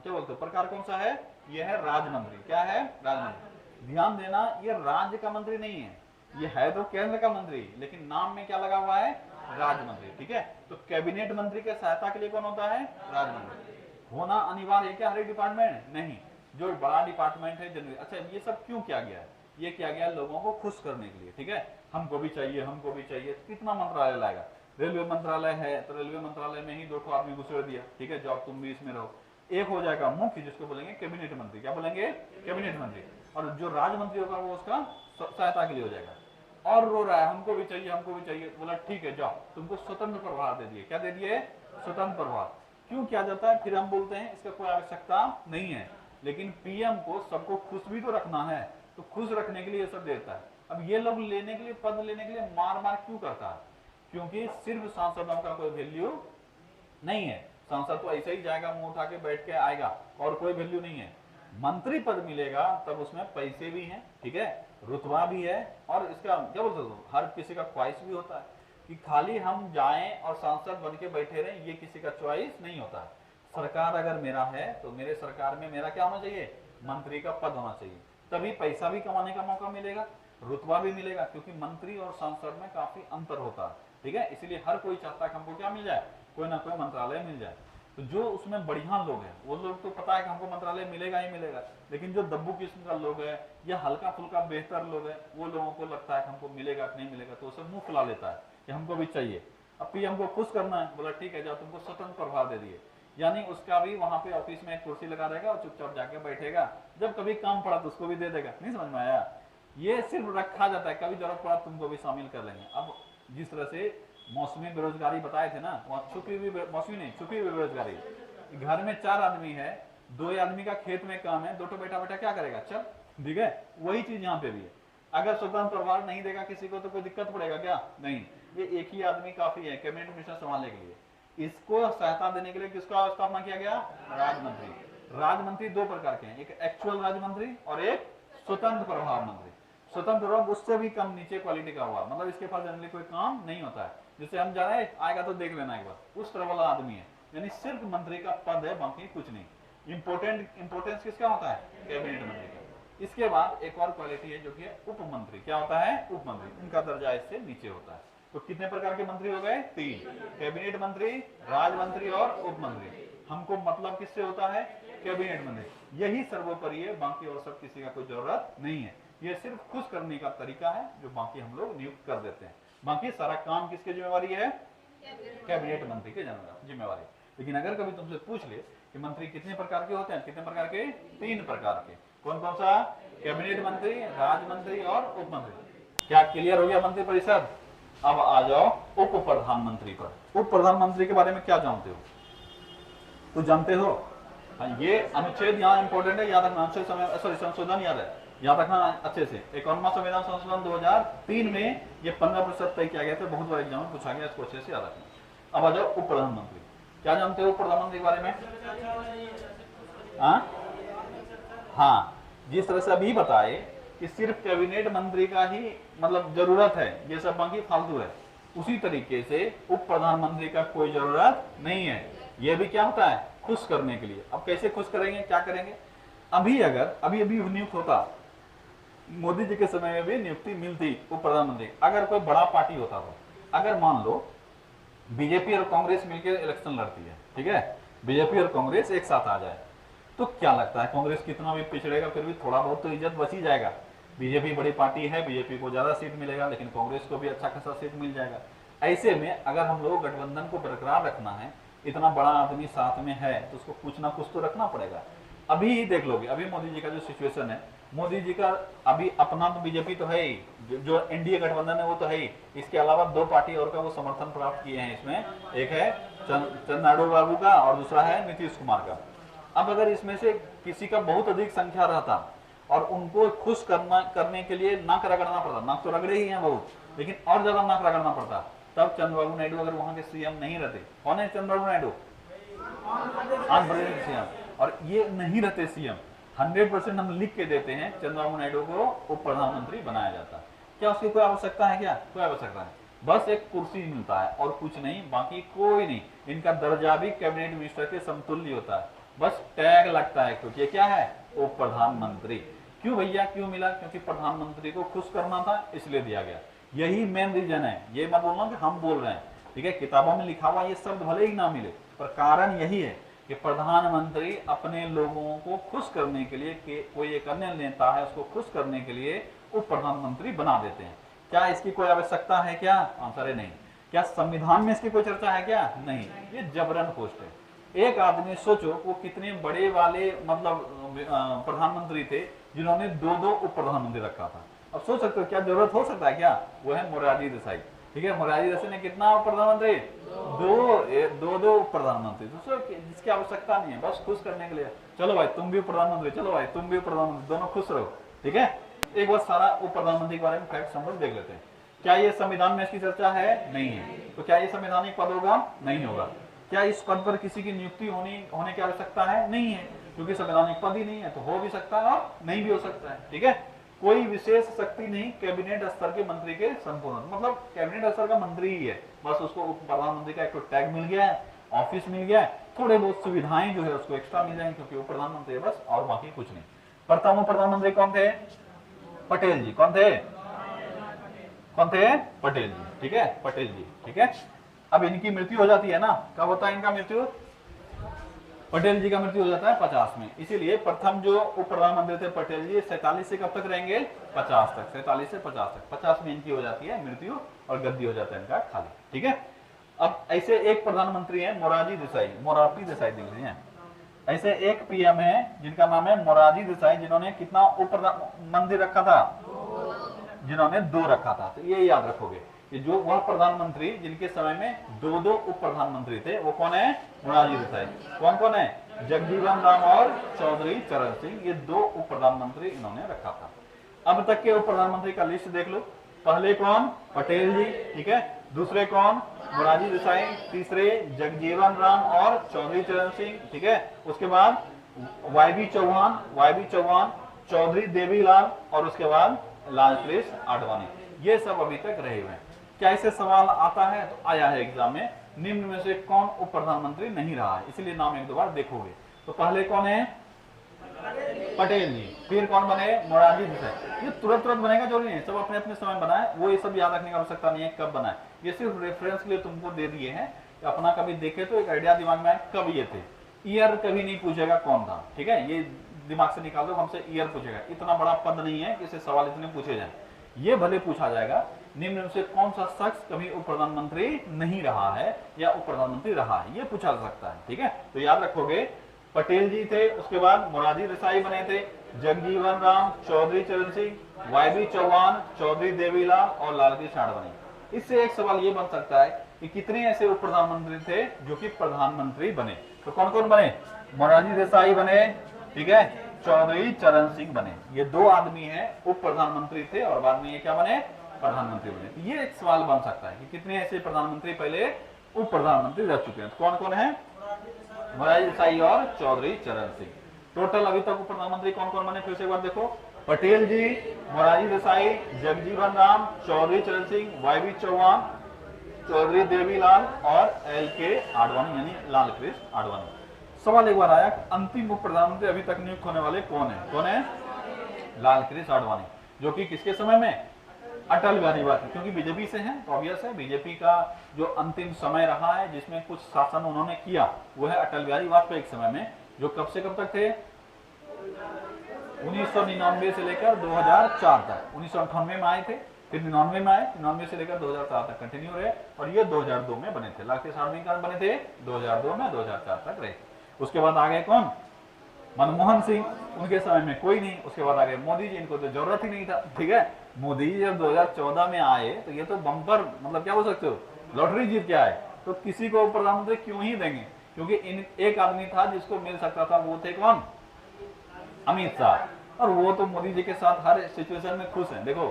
क्या बोलते हैं, प्रकार कौन सा है? यह है राज्य मंत्री। क्या है? राज्य मंत्री। ध्यान देना, ये राज्य का मंत्री नहीं है, ये है तो केंद्र का मंत्री, लेकिन नाम में क्या लगा हुआ है? राज्य मंत्री। ठीक है, तो कैबिनेट मंत्री के सहायता के लिए कौन होता है? राज्य मंत्री। होना अनिवार्य है क्या हर एक डिपार्टमेंट? नहीं, जो बड़ा डिपार्टमेंट है जनरल। अच्छा, ये सब क्यों किया गया है? ये किया गया लोगों को खुश करने के लिए। ठीक है, हमको भी चाहिए, हमको भी चाहिए। कितना मंत्रालय लाएगा? रेलवे मंत्रालय है तो रेलवे मंत्रालय में ही 2 आदमी घुसेड़ दिया। ठीक है, जॉब तुम भी इसमें रहो। एक हो जाएगा मुख्य, जिसको बोलेंगे कैबिनेट मंत्री। क्या बोलेंगे? कैबिनेट मंत्री। और जो राज्य मंत्री होगा वो उसका सहायता के लिए हो जाएगा। और रो रहा है हमको भी चाहिए, हमको भी चाहिए, बोला ठीक है जाओ, तुमको स्वतंत्र प्रभार दे दिए। क्या दे दिए? स्वतंत्र प्रभार। क्यों किया जाता है? फिर हम बोलते हैं इसका कोई आवश्यकता नहीं है, लेकिन पीएम को सबको खुश भी तो रखना है, तो खुश रखने के लिए सब देता है। अब ये लोग लेने के लिए, पद लेने के लिए मार मार क्यों करता है? क्योंकि सिर्फ सांसदों का कोई वैल्यू नहीं है। सांसद तो ऐसे ही जाएगा, मुंह उठा के बैठ के आएगा, और कोई वैल्यू नहीं है। मंत्री पद मिलेगा तब उसमें पैसे भी हैं, ठीक है, रुतबा भी है, और इसका क्या बोलते हो, हर किसी का ख्वाहिश भी होता है कि खाली हम जाएं और सांसद बन के बैठे रहें, ये किसी का चॉइस नहीं होता है। सरकार अगर मेरा है तो मेरे सरकार में मेरा क्या होना चाहिए? मंत्री का पद होना चाहिए, तभी पैसा भी कमाने का मौका मिलेगा, रुतबा भी मिलेगा, क्योंकि मंत्री और सांसद में काफी अंतर होता है। ठीक है, इसलिए हर कोई चाहता है कि हमको क्या मिल जाए? कोई ना कोई मंत्रालय मिल जाए। तो जो उसमें बढ़िया लोग हैं वो लोग तो पता है कि हमको मंत्रालय मिलेगा ही मिलेगा, लेकिन जो दब्बू किस्म का लोग है या हल्का फुल्का बेहतर लोग है, वो लोगों को लगता है कि हमको मिलेगा कि नहीं मिलेगा, तो उसे मुंह फुला लेता है कि हमको भी चाहिए। अब पीएम को खुश करना है, बोला ठीक है जाओ, तुमको स्वतंत्र प्रभार दे दिए, यानी उसका भी वहां पे ऑफिस में एक कुर्सी लगा रहेगा और चुपचाप जाके बैठेगा, जब कभी काम पड़ा तो उसको भी दे देगा। नहीं समझ में आया? ये सिर्फ रखा जाता है, कभी जरूरत पड़ा तुमको भी शामिल कर लेंगे। अब जिस तरह से मौसमी बेरोजगारी बताए थे ना, वहाँ छुपी हुई मौसमी नहीं, छुपी हुई बेरोजगारी। घर में 4 आदमी है, 2 आदमी का खेत में काम है, 2 बेटा बेटा क्या करेगा, चल, ठीक है। वही चीज यहाँ पे भी है। अगर स्वतंत्र प्रभार नहीं देगा किसी को तो कोई दिक्कत पड़ेगा क्या, नहीं। ये एक ही आदमी काफी है कैबिनेट मिनिस्टर संभालने के लिए। इसको सहायता देने के लिए किसका स्थापना किया गया, राजमंत्री। राजमंत्री 2 प्रकार के हैं, एक एक्चुअल राजमंत्री और एक स्वतंत्र प्रभार मंत्री। स्वतंत्र प्रभार उससे भी कम नीचे क्वालिटी का हुआ, मतलब इसके पास जनरली कोई काम नहीं होता है, जिससे हम जा रहे हैं आएगा तो देख लेना एक बार, उस तरह वाला आदमी है। यानी सिर्फ मंत्री का पद है, बाकी कुछ नहीं। इंपोर्टेंस किसका होता है, कैबिनेट मंत्री का। इसके बाद एक और क्वालिटी है जो कि उप मंत्री। क्या होता है, उप मंत्री, इनका दर्जा इससे नीचे होता है। तो कितने प्रकार के मंत्री हो गए, 3, कैबिनेट मंत्री, राजमंत्री और उप मंत्री। हमको मतलब किससे होता है, कैबिनेट मंत्री, यही सर्वोपरि है, बाकी और सब किसी का कोई जरूरत नहीं है। ये सिर्फ खुश करने का तरीका है जो बाकी हम लोग नियुक्त कर देते हैं। बाकी सारा काम किसकी जिम्मेवारी है, कैबिनेट मंत्री की जिम्मेवारी। लेकिन अगर कभी तुमसे पूछ ले कि मंत्री कितने प्रकार के होते हैं, कितने प्रकार के, 3 प्रकार के। कौन कौन सा, कैबिनेट मंत्री, राजमंत्री और उप मंत्री। क्या क्लियर हो गया मंत्री परिषद। अब आ जाओ उप प्रधानमंत्री पर। उप प्रधानमंत्री के बारे में क्या जानते हो, तो जानते हो, हाँ, ये अनुच्छेद यहाँ इंपॉर्टेंट है, याद रखना। संशोधन याद है, याद रखना अच्छे से। 51वां संविधान संशोधन 2003 में ये 15% तय किया गया था, बहुत बार एग्जाम में पूछा गया, इसको अच्छे से याद रखना। अब आ जाओ उप प्रधानमंत्री। क्या जानते हो प्रधानमंत्री के बारे में, हाँ, जिस तरह से अभी बताए कि सिर्फ कैबिनेट मंत्री का ही मतलब जरूरत है, ये सब बाकी फालतू है, उसी तरीके से उप प्रधानमंत्री का कोई जरूरत नहीं है। ये भी क्या होता है, खुश करने के लिए। अब कैसे खुश करेंगे, क्या करेंगे, अभी अगर अभी नियुक्त होता, मोदी जी के समय में भी नियुक्ति मिलती उप प्रधानमंत्री, अगर कोई बड़ा पार्टी होता तो, अगर मान लो बीजेपी और कांग्रेस मिलकर इलेक्शन लड़ती है, ठीक है, बीजेपी और कांग्रेस एक साथ आ जाए, तो क्या लगता है, कांग्रेस कितना भी पिछड़ेगा फिर भी थोड़ा बहुत तो इज्जत बच ही जाएगा। बीजेपी बड़ी पार्टी है, बीजेपी को ज्यादा सीट मिलेगा, लेकिन कांग्रेस को भी अच्छा खासा सीट मिल जाएगा। ऐसे में अगर हम लोग गठबंधन को बरकरार रखना है, इतना बड़ा आदमी साथ में है, तो उसको कुछ ना कुछ तो रखना पड़ेगा। अभी देख लोगे, अभी मोदी जी का जो सिचुएशन है, मोदी जी का अभी अपना तो बीजेपी तो है ही, जो एनडीए गठबंधन है वो तो है ही, इसके अलावा 2 पार्टी और का वो समर्थन प्राप्त किए हैं इसमें, एक है चंद्रबाबू बाबू का और दूसरा है नीतीश कुमार का। अब अगर इसमें से किसी का बहुत अधिक संख्या रहता और उनको खुश करने के लिए नाक रगड़ना पड़ता, नाक तो रगड़े ही हैं बहुत, लेकिन और ज्यादा नाक रगड़ना पड़ता, तब चंद्रबाबू नायडू अगर वहां के सीएम नहीं रहते, कौन है चंद्रबाबू नायडू, आंध्र प्रदेश सीएम, और ये नहीं रहते सीएम, 100% हम लिख के देते हैं चंद्रबाबू नायडू को उप प्रधानमंत्री बनाया जाता। क्या उसकी कोई आवश्यकता है, क्या कोई आवश्यकता नहीं, बस एक कुर्सी मिलता है और कुछ नहीं, बाकी कोई नहीं। इनका दर्जा भी कैबिनेट मिनिस्टर के समतुल्य होता है, बस टैग लगता है कुछ, ये क्या है, उप प्रधानमंत्री। क्यों भैया, क्यों मिला, क्योंकि प्रधानमंत्री को खुश करना था इसलिए दिया गया, यही मेन रीजन है। ये मत बोलना कि हम बोल रहे हैं, ठीक है, किताबों में लिखा हुआ ये शब्द भले ही ना मिले, पर कारण यही है कि प्रधानमंत्री अपने लोगों को खुश करने के लिए, कोई एक अन्य नेता है उसको खुश करने के लिए उप प्रधानमंत्री बना देते हैं। क्या इसकी कोई आवश्यकता है, क्या आंसर है नहीं। क्या संविधान में इसकी कोई चर्चा है, क्या नहीं, ये जबरन पोस्ट है। एक आदमी सोचो वो कितने बड़े वाले मतलब प्रधानमंत्री थे जिन्होंने 2 उप प्रधानमंत्री रखा था। अब सोच सकते हो क्या जरूरत हो सकता है, क्या वो है मोरारजी देसाई, ठीक है, मोरारजी देसाई ने कितना उप प्रधानमंत्री, 2 उप प्रधानमंत्री, दूसरों जिसकी आवश्यकता नहीं है, बस खुश करने के लिए, चलो भाई तुम भी प्रधानमंत्री, चलो भाई तुम भी प्रधानमंत्री, दोनों खुश रहो, ठीक है। एक बार सारा उप प्रधानमंत्री के बारे में फैक्ट हम लोग देख लेते हैं। क्या ये संविधान में इसकी चर्चा है, नहीं है, तो क्या ये संवैधानिक पद होगा, नहीं होगा। क्या इस पद पर किसी की नियुक्ति होने की आवश्यकता है, नहीं है, क्योंकि संवैधानिक पद ही नहीं है, तो हो भी सकता है और नहीं भी हो सकता है, ठीक है। कोई विशेष शक्ति नहीं कैबिनेट स्तर के मंत्री के संपूर्ण, मतलब कैबिनेट स्तर का मंत्री ही है, बस उसको उप प्रधानमंत्री का एक तो टैग मिल गया है, ऑफिस मिल गया है, थोड़े बहुत सुविधाएं जो है उसको एक्स्ट्रा मिल जाएंगे क्योंकि वो प्रधानमंत्री है, बस, और बाकी कुछ नहीं। प्रथम प्रधानमंत्री कौन थे, पटेल जी। कौन थे, पटेल जी, ठीक है, पटेल जी, ठीक है। अब इनकी मृत्यु हो जाती है ना, कब होता है इनका मृत्यु, पटेल जी का मृत्यु हो जाता है 50 में, इसीलिए प्रथम जो उप प्रधानमंत्री थे पटेल जी 47 से कब तक रहेंगे, 50 तक, 47 से 50 तक, 50 में इनकी हो जाती है मृत्यु और गद्दी हो जाता है इनका खाली, ठीक है। अब ऐसे एक प्रधानमंत्री है मोरारजी देसाई हैं, ऐसे एक पीएम है जिनका नाम है मोरारजी देसाई, जिन्होंने कितना उप प्रधानमंत्री रखा था, जिन्होंने 2 रखा था, तो ये याद रखोगे। कि जो वह प्रधानमंत्री जिनके समय में दो दो उप प्रधानमंत्री थे, वो कौन है? मोरारजी देसाई। कौन कौन है? जगजीवन राम और चौधरी चरण सिंह, ये दो उप प्रधानमंत्री इन्होंने रखा था। अब तक के उप प्रधानमंत्री का लिस्ट देख लो। पहले कौन? पटेल जी, ठीक है। दूसरे कौन? मोरारजी देसाई। तीसरे जगजीवन राम और चौधरी चरण सिंह, ठीक है। उसके बाद वाई बी चौहान, चौधरी देवीलाल और उसके बाद लालकृष्ण आडवाणी, ये सब अभी तक रहे हुए हैं। क्या इससे सवाल आता है? तो आया है एग्जाम में, निम्न में से कौन उप प्रधानमंत्री नहीं रहा है, इसलिए नाम एक दो बार देखोगे। तो पहले कौन है? पटेल जी। फिर कौन बने? मोरारजी देसाई। ये तुरंत बनेगा जरूरी नहीं, सब अपने अपने समय बनाए, वो ये सब याद रखने की आवश्यकता नहीं है कब बनाए, ये सिर्फ रेफरेंस के लिए तुमको दे दिए हैं, अपना कभी देखे तो एक आइडिया दिमाग में आए कब ये थे। ईयर कभी नहीं पूछेगा कौन था, ठीक है, ये दिमाग से निकाल दो, हमसे ईयर पूछेगा। इतना बड़ा पद नहीं है कि इसे सवाल इतने पूछे जाए, ये भले पूछा जाएगा निम्न में से कौन सा शख्स कभी उप प्रधानमंत्री नहीं रहा है या उप प्रधानमंत्री रहा है, ये पूछा जा सकता है, ठीक है। तो याद रखोगे, पटेल जी थे, उसके बाद मोरारजी देसाई बने थे, जगजीवन राम, चौधरी चरण सिंह, वाई बी चौहान, चौधरी देवीलाल और लालकृष्ण आडवाणी। इससे एक सवाल ये बन सकता है कि कितने ऐसे उप प्रधानमंत्री थे जो कि प्रधानमंत्री बने। तो कौन कौन बने? मोरारजी देसाई बने, ठीक है, चौधरी चरण सिंह बने, ये दो आदमी हैं उप प्रधानमंत्री थे और बाद में ये क्या बने? प्रधानमंत्री बने। तो ये एक सवाल बन सकता है कि कितने ऐसे प्रधानमंत्री पहले उप प्रधानमंत्री रह चुके हैं। कौन कौन है? मोरारजी देसाई और चौधरी चरण सिंह। टोटल अभी तक उप प्रधानमंत्री कौन कौन बने? फिर से एक बार देखो, पटेल जी, मोरारजी देसाई, जगजीवन राम, चौधरी चरण सिंह, वाई बी चौहान, चौधरी देवीलाल और एल के आडवाणी यानी लालकृष्ण आडवाणी। सवाल एक बार आया, अंतिम उप प्रधानमंत्री अभी तक नियुक्त होने वाले कौन है? कौन है? लालकृष्ण आडवाणी, जो कि किसके समय में? अटल बिहारी वाजपेयी, क्योंकि बीजेपी से हैं तो ऑब्वियस है बीजेपी का जो अंतिम समय रहा है जिसमें कुछ शासन उन्होंने किया वो है अटल बिहारी वाजपेयी के समय में, जो कब से कब तक थे? 1999 से लेकर 2004 तक। 1998 में आए थे, फिर 99 में आए, 99 से लेकर 2004 तक कंटिन्यू रहे, और ये 2002 में बने थे। लालकृष्ण आडवाणी बने थे 2002 में, 2004 तक रहे। उसके बाद आ गए कौन? मनमोहन सिंह, उनके समय में कोई नहीं। उसके बाद आ गए मोदी जी, इनको तो जरूरत ही नहीं था, ठीक है। मोदी जी जब 2014 में आए तो ये तो बम्पर, मतलब क्या बोल सकते हो, लॉटरी जीत के आए, तो किसी को प्रधानमंत्री क्यों ही देंगे, क्योंकि इन एक आदमी था जिसको मिल सकता था, वो थे कौन? अमित शाह, और वो तो मोदी जी के साथ हर सिचुएशन में खुश हैं। देखो,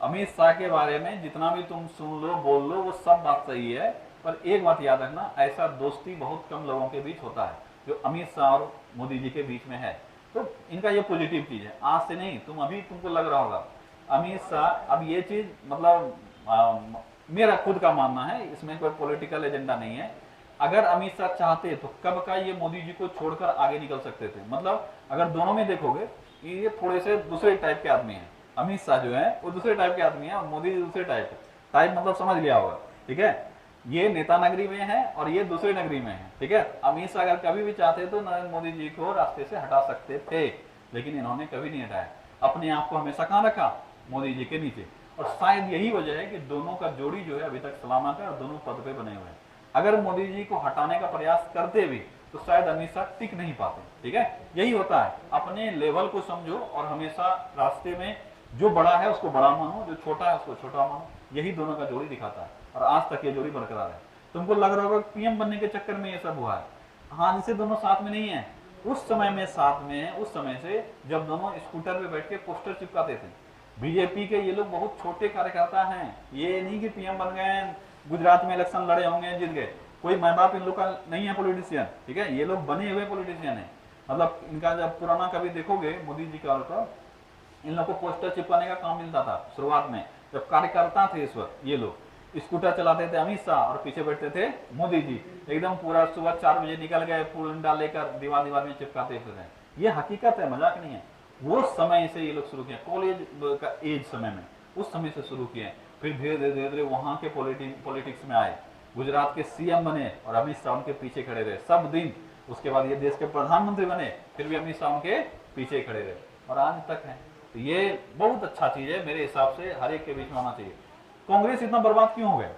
अमित शाह के बारे में जितना भी तुम सुन लो बोल लो वो सब बात सही है, पर एक बात याद रखना, ऐसा दोस्ती बहुत कम लोगों के बीच होता है जो अमित शाह और मोदी जी के बीच में है। तो इनका ये पॉजिटिव चीज है, आज से नहीं, तुमको लग रहा होगा अमित शाह, अब ये चीज मतलब मेरा खुद का मानना है, इसमें कोई पॉलिटिकल एजेंडा नहीं है। अगर अमित शाह चाहते तो कब का ये मोदी जी को छोड़कर आगे निकल सकते थे। मतलब अगर दोनों में देखोगे ये थोड़े से दूसरे टाइप के आदमी हैं, अमित शाह जो है वो दूसरे टाइप के आदमी है और मोदी जी दूसरे टाइप मतलब समझ लिया होगा, ठीक है। ये नेता नगरी में है और ये दूसरे नगरी में है, ठीक है। अमित शाह अगर कभी भी चाहते तो नरेंद्र मोदी जी को रास्ते से हटा सकते थे, लेकिन इन्होंने कभी नहीं हटाया, अपने आप को हमेशा कहाँ रखा? मोदी जी के नीचे। और शायद यही वजह है कि दोनों का जोड़ी जो है अभी तक सलामत है और दोनों पद पे बने हुए हैं। अगर मोदी जी को हटाने का प्रयास करते भी तो शायद अमित शाह टिक नहीं पाते, ठीक है। यही होता है, अपने लेवल को समझो और हमेशा रास्ते में जो बड़ा है उसको बड़ा मानो, जो छोटा है उसको छोटा मानो, यही दोनों का जोड़ी दिखाता है और आज तक ये जोड़ी बरकरार है। तुमको लग रहा होगा पीएम बनने के चक्कर में ये सब हुआ है, हाँ, जिसे दोनों साथ में नहीं है, उस समय में साथ में है, उस समय से जब दोनों स्कूटर पे बैठ के पोस्टर चिपकाते थे। बीजेपी के ये लोग बहुत छोटे कार्यकर्ता हैं, ये नहीं कि पीएम बन गए, गुजरात में इलेक्शन लड़े होंगे जीत गए, कोई माँ बाप इन लोग का नहीं है पॉलिटिशियन, ठीक है। ये लोग बने हुए पॉलिटिशियन है, मतलब इनका जब पुराना कभी देखोगे मोदी जी का तो इन लोग को पोस्टर चिपकाने का काम मिलता था शुरुआत में, जब कार्यकर्ता थे। इस वक्त ये लोग स्कूटर चलाते थे अमित शाह और पीछे बैठते थे मोदी जी, एकदम पूरा सुबह 4 बजे निकल गए, फूल डंडा लेकर दीवार में चिपकाते फिर। ये हकीकत है, मजाक नहीं है। वो समय से ये लोग शुरू किया, कॉलेज का एज समय में, उस समय से शुरू किए, फिर धीरे धीरे वहां के पॉलिटिक्स में आए, गुजरात के सीएम बने और अमित शाह उनके पीछे खड़े रहे सब दिन। उसके बाद ये देश के प्रधानमंत्री बने, फिर भी अमित शाह उनके पीछे खड़े रहे और आज तक है। तो ये बहुत अच्छा चीज है, मेरे हिसाब से हर एक के बीच में होना चाहिए। कांग्रेस इतना बर्बाद क्यों हो गया?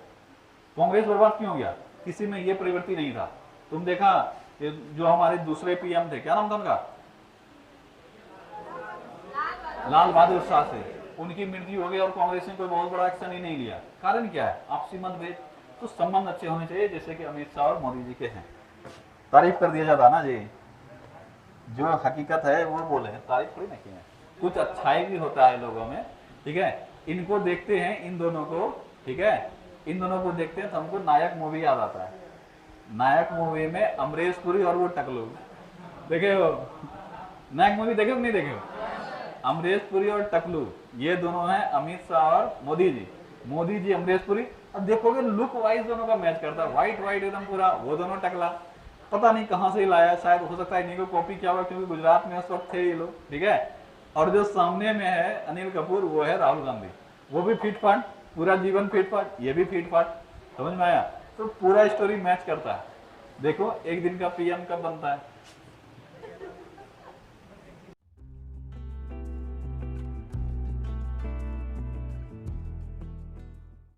कांग्रेस बर्बाद क्यों हो गया? किसी में ये प्रवृत्ति नहीं था। तुम देखा जो हमारे दूसरे पीएम थे, क्या नाम था उनका? लाल बहादुर शास्त्री, उनकी मृत्यु हो गई और कांग्रेस ने कोई बहुत बड़ा एक्शन ही नहीं लिया। कारण क्या है? आपसी मतभेद। तो संबंध अच्छे होने चाहिए, जैसे कि अमित शाह और मोदी जी के हैं। तारीफ कर दिया जाता ना जी, जो हकीकत है वो बोले, तारीफ थोड़ी ना की है। कुछ अच्छाई भी होता है लोगों में, ठीक है। इनको देखते हैं, इन दोनों को, ठीक है, इन दोनों को देखते हैं तो हमको नायक मूवी याद आता है। नायक मूवी में अमरीश पुरी और वो टकलू, देखे हो नायक मूवी? देखे हो नहीं देखे हो? अमरीश पुरी और टकलू, ये दोनों हैं अमित शाह और मोदी जी। मोदी जी अमरीश पुरी। अब देखोगे लुक वाइज दोनों का मैच करता है, व्हाइट व्हाइट एकदम पूरा, वो दोनों टकला। पता नहीं कहाँ से लाया, शायद हो सकता है इन्हीं को कॉपी किया होगा, क्योंकि गुजरात में उस वक्त थे ये लोग, ठीक है। और जो सामने में है अनिल कपूर, वो है राहुल गांधी। वो भी फिट फाट, पूरा जीवन फिट फाट, ये भी फिट फाट। समझ में आया? तो पूरा स्टोरी मैच करता है। देखो एक दिन का पीएम कब बनता है,